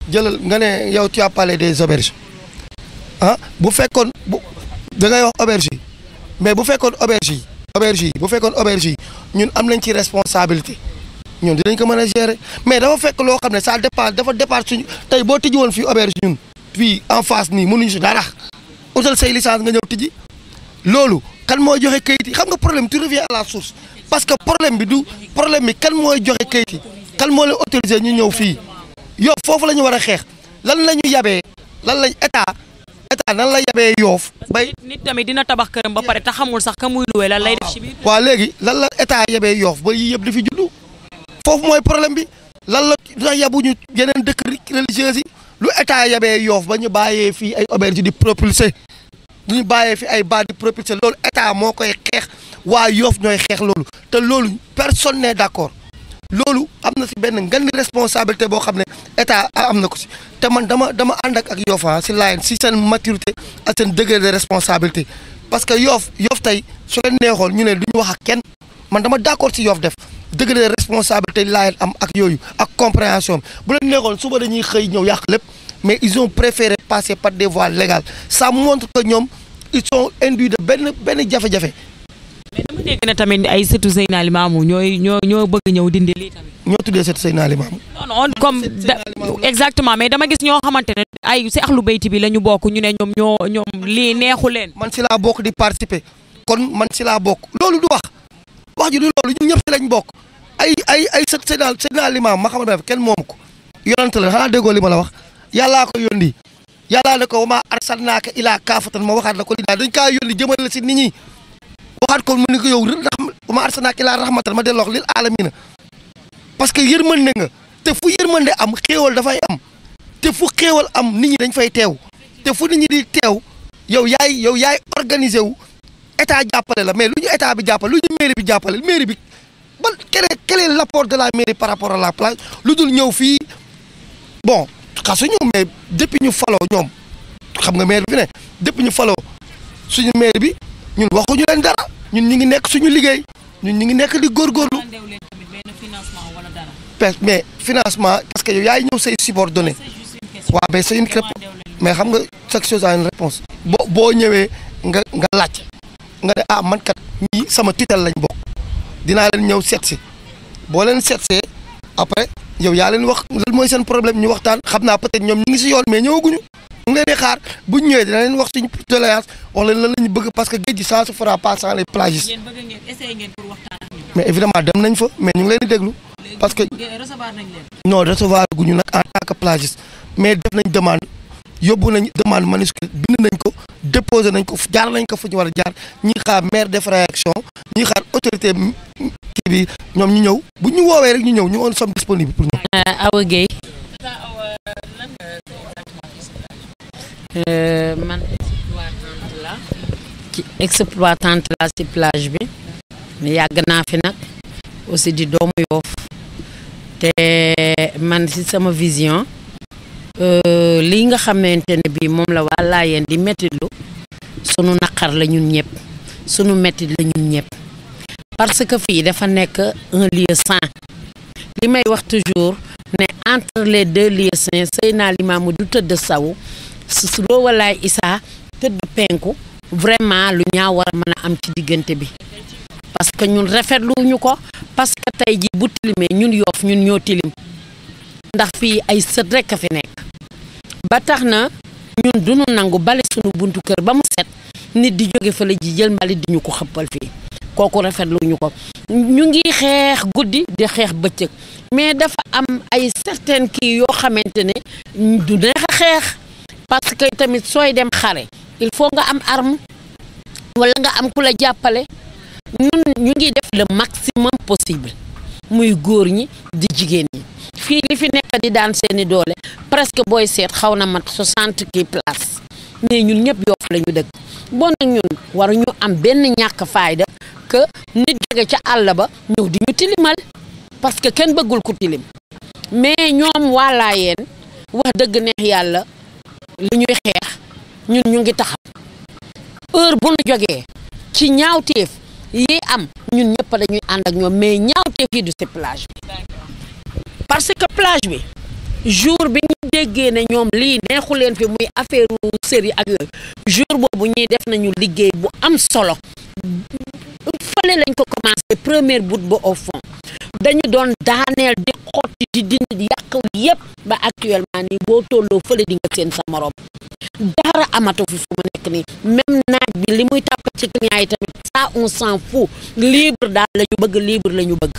jëlal nga ne yow tu as parlé des auberges bu fekkoon da ngay wax auberge yi mais bu fekkoon auberge yi ñun am nañ ci responsabilité ñun dinañ ko mën a gérer mais dafa fekk loo xam ne ça dépend dafa départ suñu tey boo tijji woon fii auberge ñun fii en face nii mënuñu si dara utal say licence nga ñëw tijji loolu kan mooy joxe kayit yi xam nga problème tu reviens à la source parce que problème bi kan mooy joxe kayit yi kan moo leen autorisé ñu ñëw fii Yoff foofu la ñu war a xeex lan la ñu yabee lan lañ état nan la yabee Yoff bay nit tamit dina tabax këram ba pare te xamul sax ka muy luwee lan lay def ci biir. waaw léegi lan la état yabee Yoff ba yii yëpp di fi juddu foofu mooy problème bi lan la dina yabuñu yeneen dëkk religieuses yi lu état yabee Yoff ba ñu bàyyee fii ay auberge di propulser ñu bàyyee fi ay baa di propulser loolu état moo koy xeex waa Yoff ñooy xeex loolu te loolu personne n'est d'accord loolu am na si benn ngandi responsabilité boo xam ne état am na ko si te man dama ànd ak Yoff si laayeen si seen maturité ak seen degré de responsabilité parce que Yoff tey su leen neexoon ñu ne du ñu wax ak kenn man dama d'accord si Yoff def degré de responsabilité laayeen am ak yooyu ak compréhension bu leen neexoon suba dañuy xëy ñëw yàq lépp mais ils ont préféré passer par des voies légales ça montre que ñoom ils sont induits de benn jafe-jafe. mais dama dégg na tamit ay sëtu Seydina Limamou ñoo bëgg ñëw dindi lii tamit. ñoo tuddee sëtu Seydina Limamou. non comme exactement mais dama gis ñoo xamante ne ay si axlu bayti bi la ñu bokk ñu ne ñoom lii neexu leen. man si laa bokk di participer kon man si laa bokk loolu du wax ji du loolu ñun ñëpp si lañ bokk ay sët Seydina Limamou ma xamante ne kenn moomu ko yonent la xanaa déggoo li ma la wax yàllaa ko yónni yàllaa ne ko wa maa arsalnaaka ilaa kaafatan ma waxaat la ko li dañ kaa yónni jëmale la si nit ñi. waxaat ko mu ne ko yow ma arsalnaaka illaa rahmatan ma delloo lil aalamiina parce que yërmande nga te fu yërmande am xéewal dafay am te fu xéewal am nit ñi dañ fay teew te fu nit ñi di teew yow yaay organisé wu état jàppale la mais lu ñu état bi jàppale lu ñu mairie bi jàppale mairie bi ban quel est l'apport de la mairie par rapport à la plage lu dul ñëw fii bon xasuñu mais depuis ñu faloo ñoom xam nga maire bi fi ne depuis ñu faloo suñu maire bi ñun waxuñu leen dara ñun ñu ngi nekk suñu liggéey ñun ñu ngi nekk di góorgóorlu mais financement parce que yow yaay ñëw say subordonné waaw mais c'est une réponse mais xam nga chaque chose a une réponse boo ñëwee nga laaj nga ne man kat ñii sama tutelle lañ bokk dinaa leen ñëw seet si boo leen seetsee après yow yaa leen wax lan mooy seen problème ñu waxtaan xam naa peut-être ñoom ñu ngi si yoon mais ñëwaguñu mu ngi leen di xaar bu ñu ñëwee dina leen wax suñu doléance wax leen lan la ñu bëgg parce que géej gi ça se fera pas sans les plagistes mais évidemment dem nañ fa mais ñu ngi leen di déglu parce que non recevoir guñu nag en tant que plagiste mais def nañ demande yóbbu nañ demande manuscrite bind nañ ko déposé nañ ko jaar nañ ko fu ñu war a jaar ñi xaar maire def réaction ñi xaar autorité kii bi ñoom ñu ñëw bu ñu woowee rek ñu ñëw ñu on sommes disponibles pour ñu. Awa Gueye. man exploitante la ci plage bi yàgg naa fi nag aussi di doomu Yoff te man ci sama vision lii nga xamante ne bii moom la waa Layeen di mettitlu sunu naqar la ñun ñëpp sunu mettit la ñun ñëpp parce que fii dafa nekk un lieu saint li may wax toujours ne entre les deux lieux saints Seydina Limaamu du tëdd sawu Roowalaay Issa tëdd penku vraiment lu ñaaw war a mën a am ci diggante bi parce que ñun rafetlu ñu ko parce que tey ji bu tilimee ñun Yoff ñun ñoo tilim ndax fii ay sët rekk a fi nekk ba tax na ñun duñu nangu bale sunu buntu kër ba mu set nit di jóge fa la ji jël mbalit di ñu ko xëppal fii kooku rafetlu ñu ko ñu ngi xeex guddi di xeex bëccëg mais dafa am ay certaines kii yoo xamante ne du neex a xeex parce que tamit sooy dem xare il faut nga am arme wala nga am ku la jàppale ñun ñu ngi def le maximum possible muy góor ñi di jigéen ñi fii li fi nekk di daan seeni doole presque booy seet xaw na mat 60 kii place mais ñun ñëpp Yoff la ñu dëkk bon nag ñun waruñu am benn ñàkk fayda que nit jóge ca àll ba ñëw di ñu tilimal parce que kenn bëggul ku tilim mais ñoom waa Layeen wax dëgg neex yàlla li ñuy xeex ñun ñu ngi taxaw heure bu ñu jógee ci ñaawteef yi am ñun ñëpp dañuy ànd ak ñoom mais ñaawteef yi du ci plage bi parce que plage bi jour bi ñu déggee ne ñoom lii neexu leen fi muy affaire série ak yooyu jour boobu ñuy def nañu liggéey bu am solo fële lañ ko commencé première bout ba au fond dañu doon daaneel di xotti di dindi di yàq yépp ba actuellement nii boo tolloo fële di nga seen sa morom dara amatu fi fu mu nekk nii même naaj bi li muy tàpp ci client yi tamit ça on s'en fout libre daal la ñu bëgg libre la ñu bëgg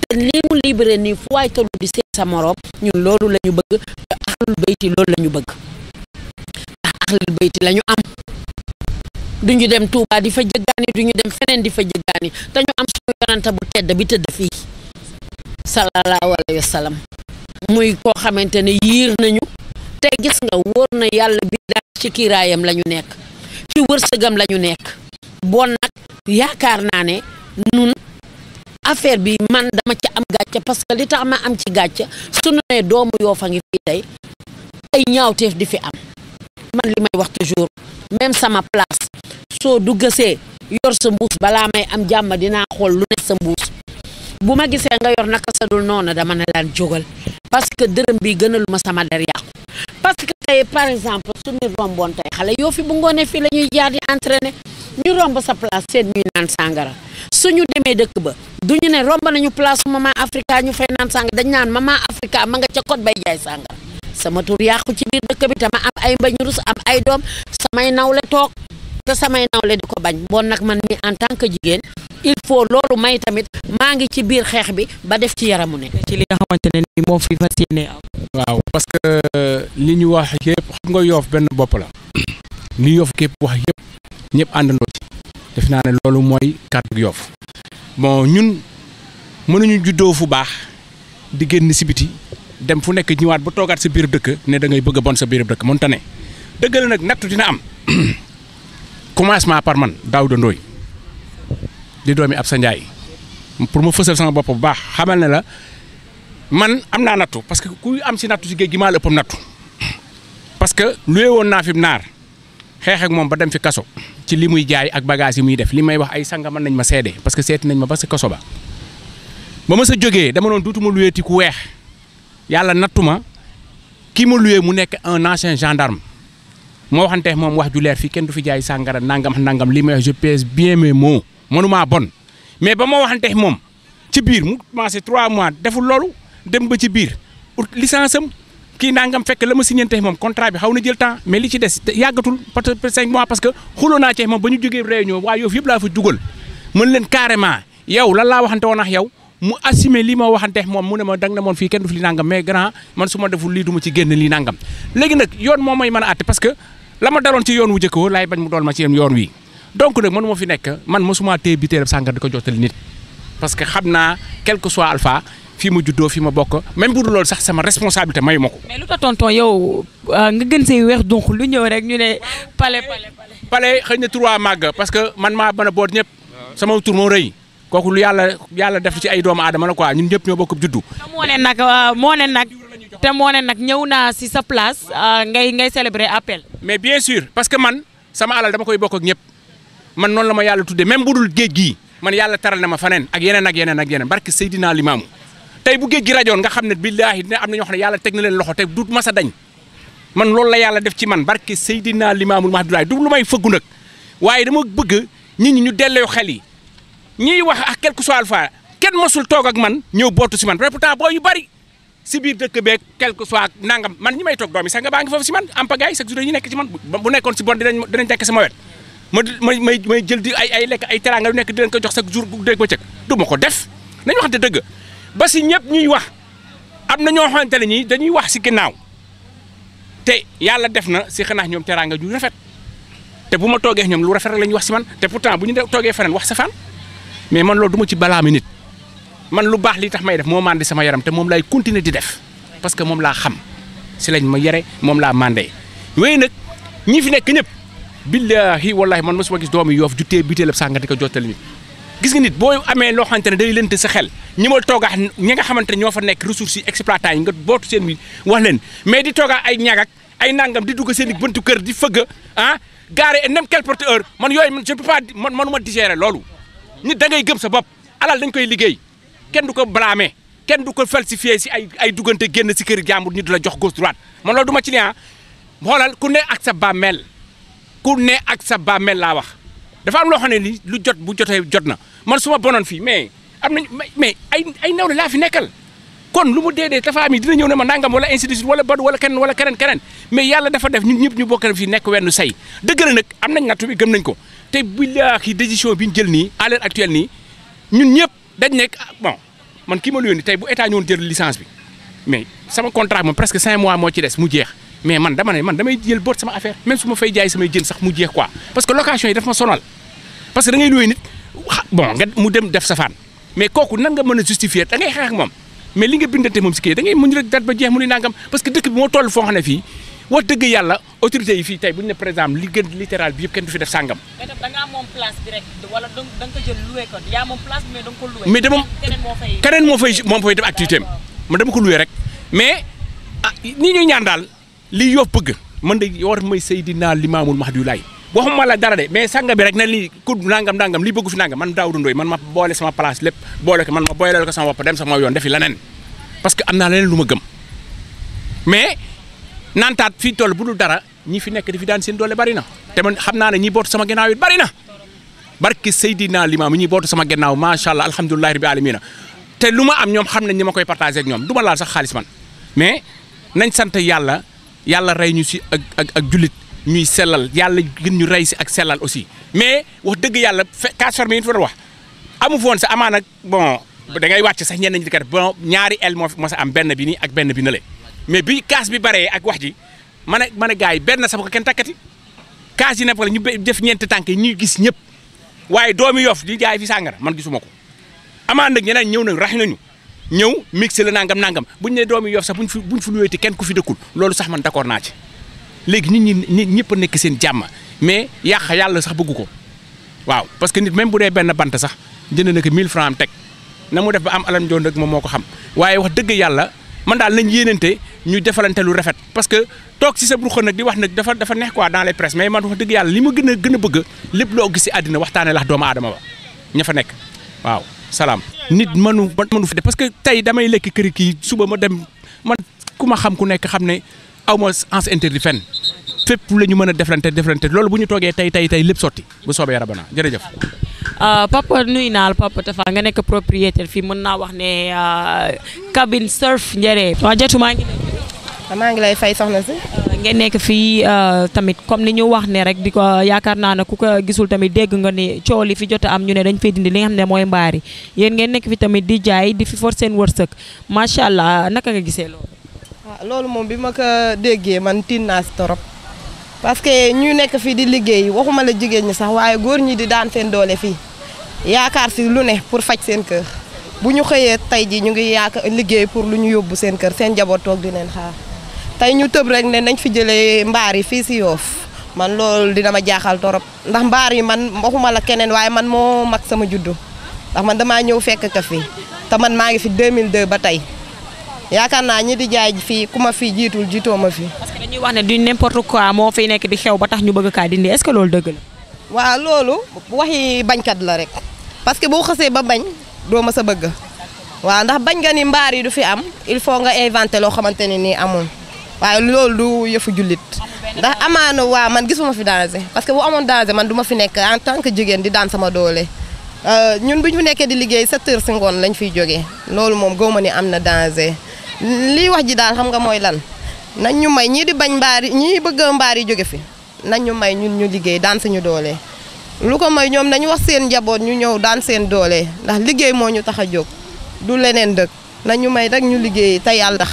te li mu libre nii fu waay tollu di seen sa morom ñun loolu la ñu bëgg te ahlul bayti loolu la ñu bëgg ndax ahlul bayti la ñu am duñu dem Touba di fa jëggaani duñu dem feneen di fa jëggaani te ñu am suñu yonante bu tedd bi tëdd fii sallallahu alayhi wa sallam muy koo xamante ne yiir nañu te gis nga wóor na yàlla bi daal ci kiiraayam la ñu nekk ci wërsëgam la ñu nekk bon nag yaakaar naa ne nun affaire bi man dama ci am gàcce parce que li tax ma am ci gàcce sunu ne doomu Yoff a ngi fii tey ay ñaawteef di fi am man li may wax toujours même sama place soo duggasee yor sa mbuus balaa may am jàmm dinaa xool lu ne sa mbuus bu ma gisee nga yor naka sa dul noonu dama ne laan jógal parce que dërëm bi gënalu ma sama der yàqu parce que tey par exemple suñu romboon tey xale yoo fi bu ngoonee fii la ñuy jaar di entraîner ñu romb sa place seen ñuy naan sàngara suñu demee dëkk ba duñu ne romb nañu place Maman Africa ñu fay naan sàngara dañ naan Maman Africa ma nga ca code bay jaay sàngara sama tur yàqu ci biir dëkk bi te ma am ay mbañ rus am ay doom samay nawle toog te samay nawle di ko bañ bon nag man mi en tant que jigéen il faut loolu may tamit maa ngi ci biir xeex bi ba def ci yaramu ne ci li nga xamante ne ni moo fi fas yéene am. waaw parce que li ñu wax yëpp xam nga Yoff benn bopp la li Yoff képp wax yëpp ñëpp àndandoo ci def naa ne loolu mooy kàddu Yoff bon ñun mënuñu juddoo fu baax di génn si biti dem fu nekk ñëwaat ba toogaat sa biir dëkk ne da ngay bëgg a bon sa biir dëkk mënta ne dëgg la nag nattu dina am commencement par man Daouda Ndoye di doomi Absa Ndiaye pour ma fësal sama bopp bu baax xamal ne la man am naa nattu parce que kuy am si nattu si géej gi maa la ëppam nattu parce que luye woon naa fi naar xeex ak moom ba dem fi kaso ci li muy jaay ak bagage yi muy def li may wax ay sanga mën nañ ma seede parce que seeti nañ ma ba sa kaso ba ma sa jógee dama doon duutuma luyeeti ku weex yàlla nattu ma kii ma luye mu nekk un ancien gendarme moo waxante moom wax ju leer fii kenn du fi jaay sàngara nangam li may wax je pèse bien mes mots mënumaa bon mais ba moo waxante moom ci biir mu commencé 3 mois deful loolu dem ba ci biir licence am kii nangam fekk la ma signante moom contrat bi xaw na jël temps mais li ci des yàggatul peut-être 5 mois parce que xuloo naa ci moom ba ñu jógee réunion waa Yoff yëpp laa fa dugal mën leen carrément yow lan laa waxante woon ak yow mu assumé lii ma waxante moom mu ne ma dang na moon fii kenn du fi li nangam mais grand man su ma deful lii du ma ci génn lii nangam léegi nag yoon moo may mën a àtte parce que la ma daloon ci yoon wu njëkk woo laay bañ mu doon ma ci yoon wi donc nag mënu ma fi nekk man mosuma téye bitéelam sàngara di ko jottali nit parce que xam naa quel que soit alpha fii ma juddoo fii ma bokk même bu dul loolu sax sama responsabilité mayu ma ko. mais lu tax tonton yow nga gën say weex donc lu ñëw rek ñu ne pale xëy na tur waa màgg parce que man maa mën a boot ñëpp sama tur moo rëy kooku lu yàlla def ci ay doomu aadama la quoi ñun ñëpp ñoo bokk juddu. te moo ne nag ñëw naa si sa place ngay célébrer appel. mais bien sûr parce que man sama alal dama koy bokk ak ñëpp man noonu la ma yàlla tuddee même bu dul géej gii man yàlla taral na ma faneen ak yeneen barke Seydina Limaamu tey bu géej gi rajoon nga xam ne billaahi dina am na ñoo xam ne yàlla teg na leen loxo te du mas a dañ man loolu la yàlla def ci man barke Seydina Limaamul Mahdi du lu may fëggu nag waaye dama bëgg nit ñi ñu delloo xel yi ñiy wax ak quelque soit alpha kenn mosul toog ak man ñëw bootu si man pourtant boo yu bari si biir dëkk beeg quelque soit nangam man ñi may toog doom yi sax nga baa ngi foofu si man am pagaay chaque jour ñu nekk ci man bu nekkoon si bon dinañ tekk sama wet may jël di ay lekk ay teraanga yu nekk di leen ko jox chaque jour bu dégg ba cëg du ma ko def nañu waxante dëgg ba si ñëpp ñuy wax am na ñoo xamante ne ñi dañuy wax si ginnaaw te yàlla def na si xanaa ñoom teraanga ju rafet te bu ma toogee ñoom lu rafet rek la ñuy wax si man te pourtant bu ñu toogee feneen wax sa fan mais man loolu du ma ci balaami nit man lu baax li tax may def moo mandi sama yaram te moom laay continuer di def parce que moom laa xam si lañ ma yare moom laa mandee wéy nag ñi fi nekk ñëpp billahi wallahi man mosuma gis doomu Yoff jutee bitéelab sànga di ko jottali nit gis nga nit boo amee loo xamante ne day lënt sa xel ñi ma toogaa ñi nga xamante ne ñoo fa nekk ressources yi exploitant yi nga bootu seen mi wax leen mais di toogaa ay ñagak ay nangam di dugg seen i buntu kër di fëgg gaare et même quelle porte-heure man yooyu je peux pas man manuma digérer loolu nit da ngay gëm sa bopp alal dañ koy liggéey kenn du ko blâmer kenn du ko falsifier si ay duggante génn si kër jàmbur ñu di la jox gauche droite man loolu du ma ci ne xoolal ku ne ak sa bàmmeel laa wax dafa am loo xam ne ni lu jot bu jotee jot na man su ma bonoon fii mais am nañ mais ay nawle laa fi nekkal kon lu mu dee dafa am yi dina ñëw ne ma nangam wala ainsi de suite wala badu wala keneen mais yàlla dafa def ñun ñëpp ñu bokkal fii nekk wenn say dëgg la nag am nañ nattu bi gëm nañ ko te billaahi décision bi ñu jël nii à l'heure actuelle nii ñun ñëpp dañ nekk bon man kii ma lu yónni tey bu état ñëwoon jël licence bi mais sama contrat moom presque 5 mois moo ci des mu jeex mais man damay jël boot sama affaire même su ma fay jaay samay jën sax mu jeex quoi parce que location yi daf ma sonal parce que da ngay loué nit bon nga mu dem def safaan mais kooku nan nga mën a justifier da ngay xeex ak moom mais li nga bindante moom si kii da ngay muñ rek dat ba jeex mu ni nangam parce que dëkk bi moo toll foo xam ne fii wax dëgg yàlla autorités yi fii tey bu ñu ne par exemple li gën littéral bi yëpp kenn du fi def sàngam. mais da ngaa moom place bi rek wala da nga ko jël loué ko yaa moom place bi mais da nga ko loué. mais dama keneen moo fay def activité am man dama ko loué rek mais ni ñuy ñaan daal li Yoff bëgg man de war may Seydina Limaamul Mahdi Laay waxuma la dara de mais sanga bi rek na li ku nangam li bëggu fi nangam man Daouda Ndoye man ma boole sama place lépp boole ko man ma booleel ko sama bopp dem sama yoon defi leneen parce que am naa leneen lu ma gëm mais nantaat fii toll bu dul dara ñi fi nekk di fi daan seen doole bari na te man xam naa ne ñi bootu sama gannaaw it bari na barki Seydina Limaam ñi bootu sama gannaaw macha allah alhamdulilahi rabbi alamina te lu ma am ñoom xam nañ ni ma koy partagé ak ñoom du ma laal sax xaalis man mais nañ sant yàlla rey ñu si ak jullit ñuy sellal yàlla gën ñu rey si ak sellal aussi mais wax dëgg yàlla casse fermée yi ñu fa doon wax amu foon sa amaana bon da ngay wàcc sax ñenn ñi di kat bon ñaari el moo sa am benn bi nii ak benn bi na le mais bi casse bi baree ak wax ji ma ne gars yi benn sax ko kenn takkati casse yi ne ñu def ñeenti tànk yi ñuy gis ñëpp waaye doomi Yoff di jaay fi sàngara man gisuma ko amaan nag ñeneen ñëw na rax nañu ñëw mixé la nangam buñ ne doomi Yoff sax buñ fu luweeti kenn ku fi dëkkul loolu sax man d'accord naa ci léegi nit ñëpp a nekk seen jàmm mais yàq yàlla sax bëggu ko waaw parce que nit même bu dee benn bant sax jënd na ko 1000 francs am teg na mu def ba am alam joon rek moom moo ko xam waaye wax dëgg yàlla man daal nañ yéenante ñu defalante lu rafet parce que toog ci sa bruxo nag di wax nag dafa neex quoi dans les presse mais man wax dëgg yàlla li ma gën a bëgg lépp loo gis ci àddina waxtaane lax doomu aadama ba ña fa nekk waaw salaam. nit mënu fi def parce que tey damay lekk kër kii suba ma dem man ku ma xam ku nekk xam ne aw ma sens interdit fenn fépp la ñu mën a deflante loolu bu ñu toogee tey lépp sotti bu soobee Rabbana jërëjëf. Papa nuyu naa la Papa Tafa nga nekk propriétaire fii mën naa wax ne cabine surf Njere. waaw jotu maa ngi lay fay soxna si. ngeen nekk fii tamit comme ni ñu wax ne rek di ko yaakaar naa ne ku ko gisul tamit dégg nga ni coow li fi jot a am ñu ne dañ fay dindi li nga xam ne mooy mbaari yéen ngeen nekk fi tamit di jaay di fi for seen wërsëg macha allah naka nga gisee loolu. loolu moom bi ma ko déggee man tiin naa si torop parce que ñu nekk fii di liggéey waxuma la jigéen ñi sax waaye góor ñi di daan seen doole fii yaakaar si lu ne pour faj seen kër bu ñu xëyee tey ji ñu ngi yaakaar liggéey pour lu ñu yóbbu seen kër seen njaboot toog di leen xaar tey ñu tëb rek ne nañ fi jëlee mbaar yi fii si Yoff man loolu dina ma jaaxal torop ndax mbaar yi man waxuma la keneen waaye man moo mag sama juddu ndax man damaa ñëw fekk ka fii te man maa ngi fi 2002 ba tey yaakaar naa ñi di jaay fii ku ma fii jiitul jiitoo ma fii. parce que dañuy wax ne du n'importe quoi moo fiy nekk di xew ba tax ñu bëgg kaa dindi est-ce que loolu dëgg la. waaw loolu waxi bañkat la rek parce que boo xasee ba bañ doo ma sa bëgg waaw ndax bañ nga ni mbaar yi du fi am il faut nga inventé loo xamante ne nii amul waaye loolu du yëfu jullit ndax amaana waa man gisuma fi danger parce que bu amoon danger man du ma fi nekk en tant que jigéen di daan sama doole ñun bu ñu fi nekkee di liggéey 7 heures si ngoon lañ fiy jógee loolu moom góob ma ni am na danger lii wax ji daal xam nga mooy lan nañ ñu may ñii di bañ mbaar yi ñii bëgg mbaar yi jóge fi nañ ñu may ñun ñu liggéey daan suñu doole lu ko may ñoom nañu wax seen njaboot ñu ñëw daan seen doole ndax liggéey moo ñu tax a jóg du leneen dëkk nañ ñu may rek ñu liggéey te yàlla tax.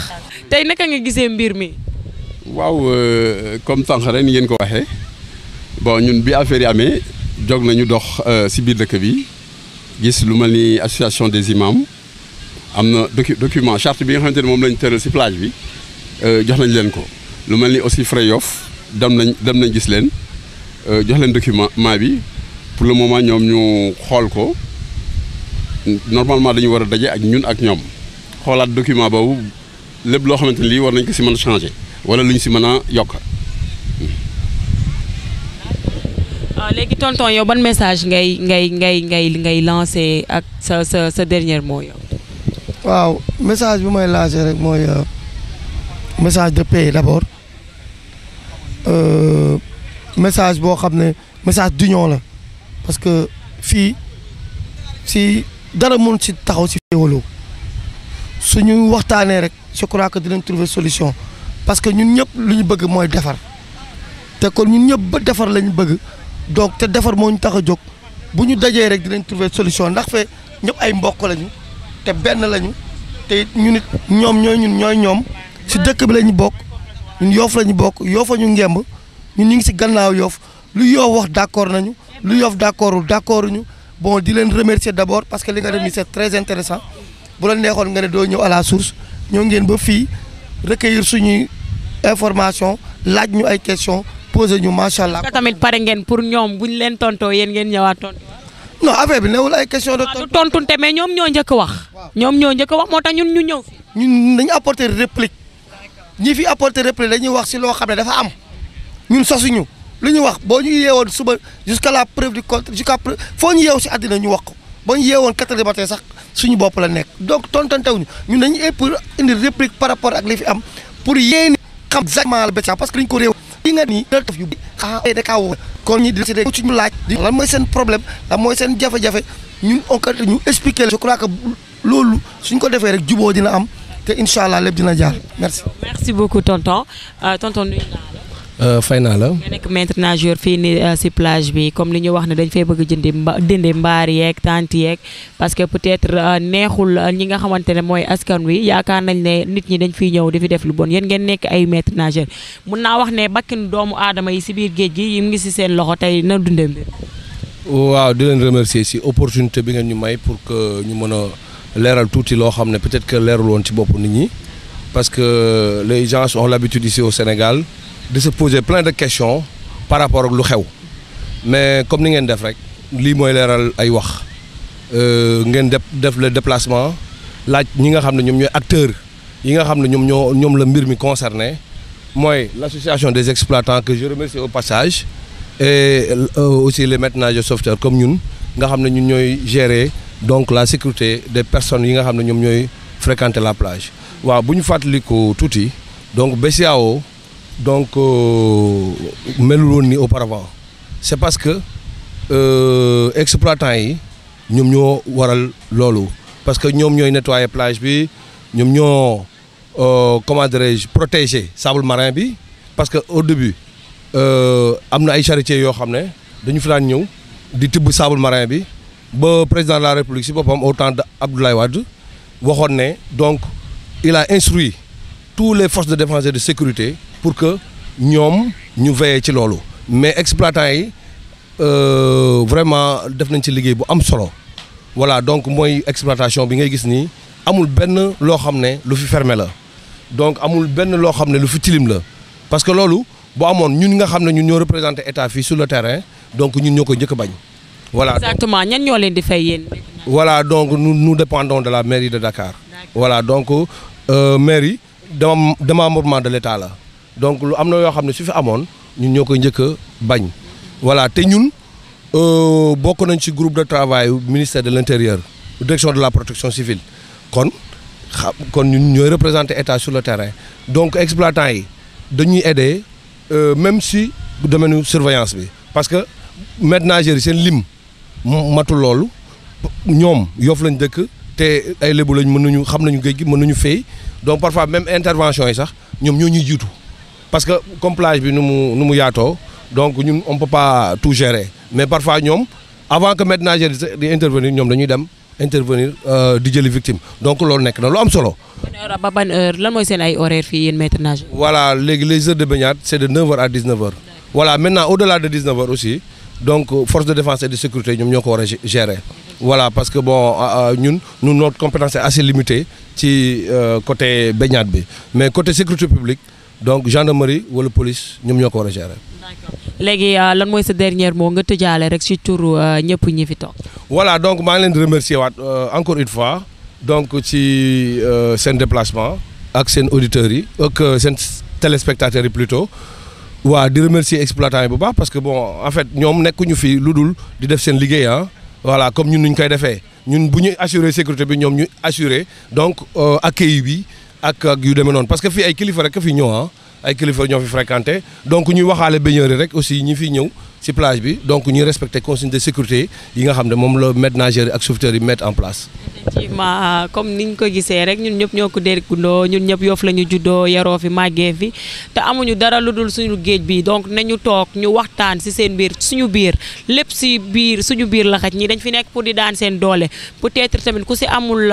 tey naka nga gisee mbir mi. waaw comme sànq rek ni ngeen ko waxee bon ñun bi affaire yi amee jóg nañu dox si biir dëkk bi gis lu mel ni association des imams am na document charte bi nga xamante ne moom lañ tëral si plage bi jox nañ leen ko lu mel ni aussi Fray Yoff dem nañ gis leen jox leen document bi pour le moment ñoom ñu xool ko normalement dañu war a daje ak ñun ak ñoom xoolaat document boobu lépp loo xamante ne lii war nañ ko si mën a changer wala lu ñu si mën a yokk. léegi tonton yow ban message ngay lancé ak sa dernier mot yow. waaw message bi may lancé rek mooy message de paix d'abord message boo xam ne message d'union la parce que fii si dara mun si taxaw si féewaloo suñu waxtaanee rek je crois que dinañ trouver solution parce que ñun ñëpp lu ñu bëgg mooy defar te kon ñun ñëpp ba defar lañu bëgg donc te defar moo ñu tax a jóg bu ñu dajee rek dinañ trouver solution ndax fe ñëpp ay mbokk lañu te benn lañu te ñu nit ñoom ñooy ñoom si dëkk bi la ñu bokk ñun Yoff la ñu bokk Yoff ñu ngemb ñun ñu ngi si gannaaw Yoff lu Yoff wax d'accord nañu lu Yoff d'accorduñu bon di leen remercier d'abord parce que li nga def ni c'est très intéressant bu la neexoon nga ne doo ñëw à la source ñoo ngeen ba fii recueillir suñuy information laaj ñu ay questions poser ñu macha allah. tamit pare ngeen pour ñoom buñ leen tontoo yéen ngeen ñëwaat tontu. non affaire bi newul ay question de tontunte mais ñoom ñoo njëkk wax. ñoom ñoo njëkk wax moo tax ñun ñu ñëw fi. ñun dañu apporter réplique ñi fi apporter réplique dañuy wax si loo xam ne dafa am ñun sosuñu lu ñu wax boo ñu yeewoon suba jusqu'à la preuve du contraire foo ñu yeewu si àddina ñu wax ko boo ñu yeewoon 4 heures du matin sax suñu bopp la nekk donc tontantewuñu ñun dañuy pour indi réplique par rapport ak li fi am pour yéen xam exactement la bés parce que dañu ko réew yi nga nii dal taf yu daka woo kon ñi di ci ñu laaj lan mooy seen problème lan mooy seen jafe-jafe ñun ñu expliquer je crois que loolu suñ ko defee rek juboo dina am te incha allah lépp dina jaar merci. merci beaucoup tonton nuyu naa la. fay naa la. nga nekk maître nageur fii nii si plage bi comme li ñu wax ne dañ fay bëgg dindi mbaar yeeg tant yeeg parce que peut-être neexul ñi nga xamante ne mooy askan wi yaakaar nañ ne nit ñi dañ fiy ñëw di fi def lu bon yéen ngeen nekk ay maître nageur mun naa wax ne bakkin doomu aadama yi si biir géej gi yi mu ngi si seen loxo tey na dundee mbir. waaw di leen remercier si opportunité bi ngeen ñu may pour que ñu mën a leeral tuuti loo xam ne peut-être que leerul woon ci bopp nit ñi parce que les gens ont l'habitude ici au Sénégal de se poser plein de questions par rapport ak lu xew mais comme ni ngeen def rek lii mooy leeral ay wax ngeen def le déplacement laaj ñi nga xam ne ñoom ñooy acteurs yi nga xam ne ñoom la mbir mi concerné mooy l'association des exploitants que je remercie au passage et aussi les maîtres nageurs sauveteurs comme ñun nga xam ne ñun ñooy gérer donc la sécurité des personnes yi nga xam ne ñoom ñooy fréquenter la plage waaw bu ñu fàttaliku tuuti donc BCEAO donc melul woon ni auparavant c'est parce que exploitants yi ñoom ñoo waral loolu parce que ñoom ñooy nettoyer plage bi ñoom ñoo comment dirais-je protéger sable marin bi parce que au début am na ay charretiers yoo xam ne dañu fi daan ñëw di tibb sable marin bi ba président de la République si boppam au temps de Abdoulaye Wade waxoon ne donc il a instruit tous les forces de défense et de sécurité pour que ñoom ñu veillé ci loolu mais exploitants yi vraiment def nañ ci liggéey bu am solo voilà donc mooy exploitation bi ngay gis nii amul benn loo xam ne lu fi fermé la donc amul benn loo xam ne lu fi tilim la parce que loolu bu amoon ñun nga xam ne ñun ñoo représenté état fii sur le terrain donc ñun ñoo ko njëkk a bañ. voilà exactement ñan ñoo leen di fay yéen. voilà donc nous dépendons de la mairie de Dakar. voilà donc mairie démembrement de l'état la donc lu am na yoo xam ne su fi amoon ñun ñoo koy njëkk a bañ. voilà te ñun bokk nañ ci groupe de travail ministère de l'intérieur direction de la protection civile kon ñun ñooy représenter état sur le terrain donc exploitants yi dañuy aider même si domaine surveillance bi parce que maîtres nageurs yi seen lim matul loolu ñoom Yoff lañ dëkk te ay lébu lañ mën nañu xam nañu géej gi mën nañu fay donc parfois même intervention yi sax ñoom ñoo ñuy jiitu parce que comme plage bi nu mu yaatoo donc ñun on peut pas tout gérer mais parfois ñoom avant que maîtres nageurs di intervenir ñoom dañuy dem intervenir di jëli victime donc loolu nekk na lu am solo. ban heure ba ban heure lan mooy seen ay horaire fii yéen maîtres nageurs. voilà léegi les heures de baignade c'est de 9h à 19h. voilà maintenant au-delà de 19h aussi donc force de défense et de sécurité ñoom ñoo ko war a gérer. voilà parce que bon ñun notre compétence est assez limitée ci côté baignade bi mais côté sécurité publique donc gendarmerie wala police ñoom ñoo ko war a gérer. léegi lan mooy sa dernier mot nga tëjaale rek ci turu ñëpp ñi fi toog. voilà donc maa ngi leen di remercier waat encore une fois donc ci seen déplacement ak seen auditeurs yi ak seen téléspectateurs yi plutôt waa di remercier exploitants yi bu baax parce que bon en fait ñoom nekkuñu fi lu dul di def seen liggéey voilà comme ñun nuñ koy defee ñun bu ñuy assurer sécurité bi ñoom ñu assurer donc accueil bi ak yu demee noonu parce que fii ay kilifa rek fi ñëw ay kilifa ñoo fi fréquenté donc ñuy waxaale baigneurs yi rek aussi ñi fi ñëw ci plage bi donc ñuy respecter consignes de sécurité yi nga xam ne moom la maîtres nageurs yi ak sauveteurs yi mettre en place. effectivement comme niñ ko gisee rek ñun ñëpp ñoo ko déggandoo ñun ñëpp Yoff la ñu juddoo yaroo fi màggee fi te amuñu dara lu dul suñu géej bi donc nañu toog ñu waxtaan ci seen biir suñu biir lépp ci biir suñu biir la xaj ñi dañ fi nekk pour di daan seen doole peut-être tamit ku ci amul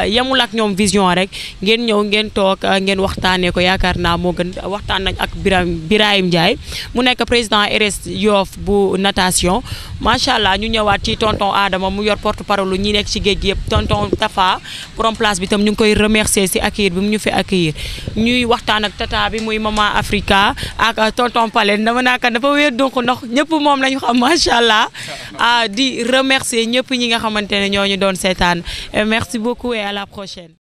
yemul ak ñoom vision rek ngeen ñëw ngeen toog ngeen waxtaanee ko yaakaar naa moo gën waxtaan nañ ak Birahim Ndiaye mu nekk président RS Yoff bu natation macha allah ñu ñëwaat ci tonton Adama mu yor porte-parole ñi nekk ci géej gi yëpp tonton Tafa borom place bi tam ñu ngi koy remercier ci accueil bi mu ñu fi accueillir ñuy waxtaan ak tata bi muy maman Africa ak tonton Palen dama naaka dafa wéer donc ndax ñëpp moom lañu xam macha allah di remercier ñëpp ñi nga xamante ne ñoo ñu doon seetaan merci beaucoup et à la prochaine.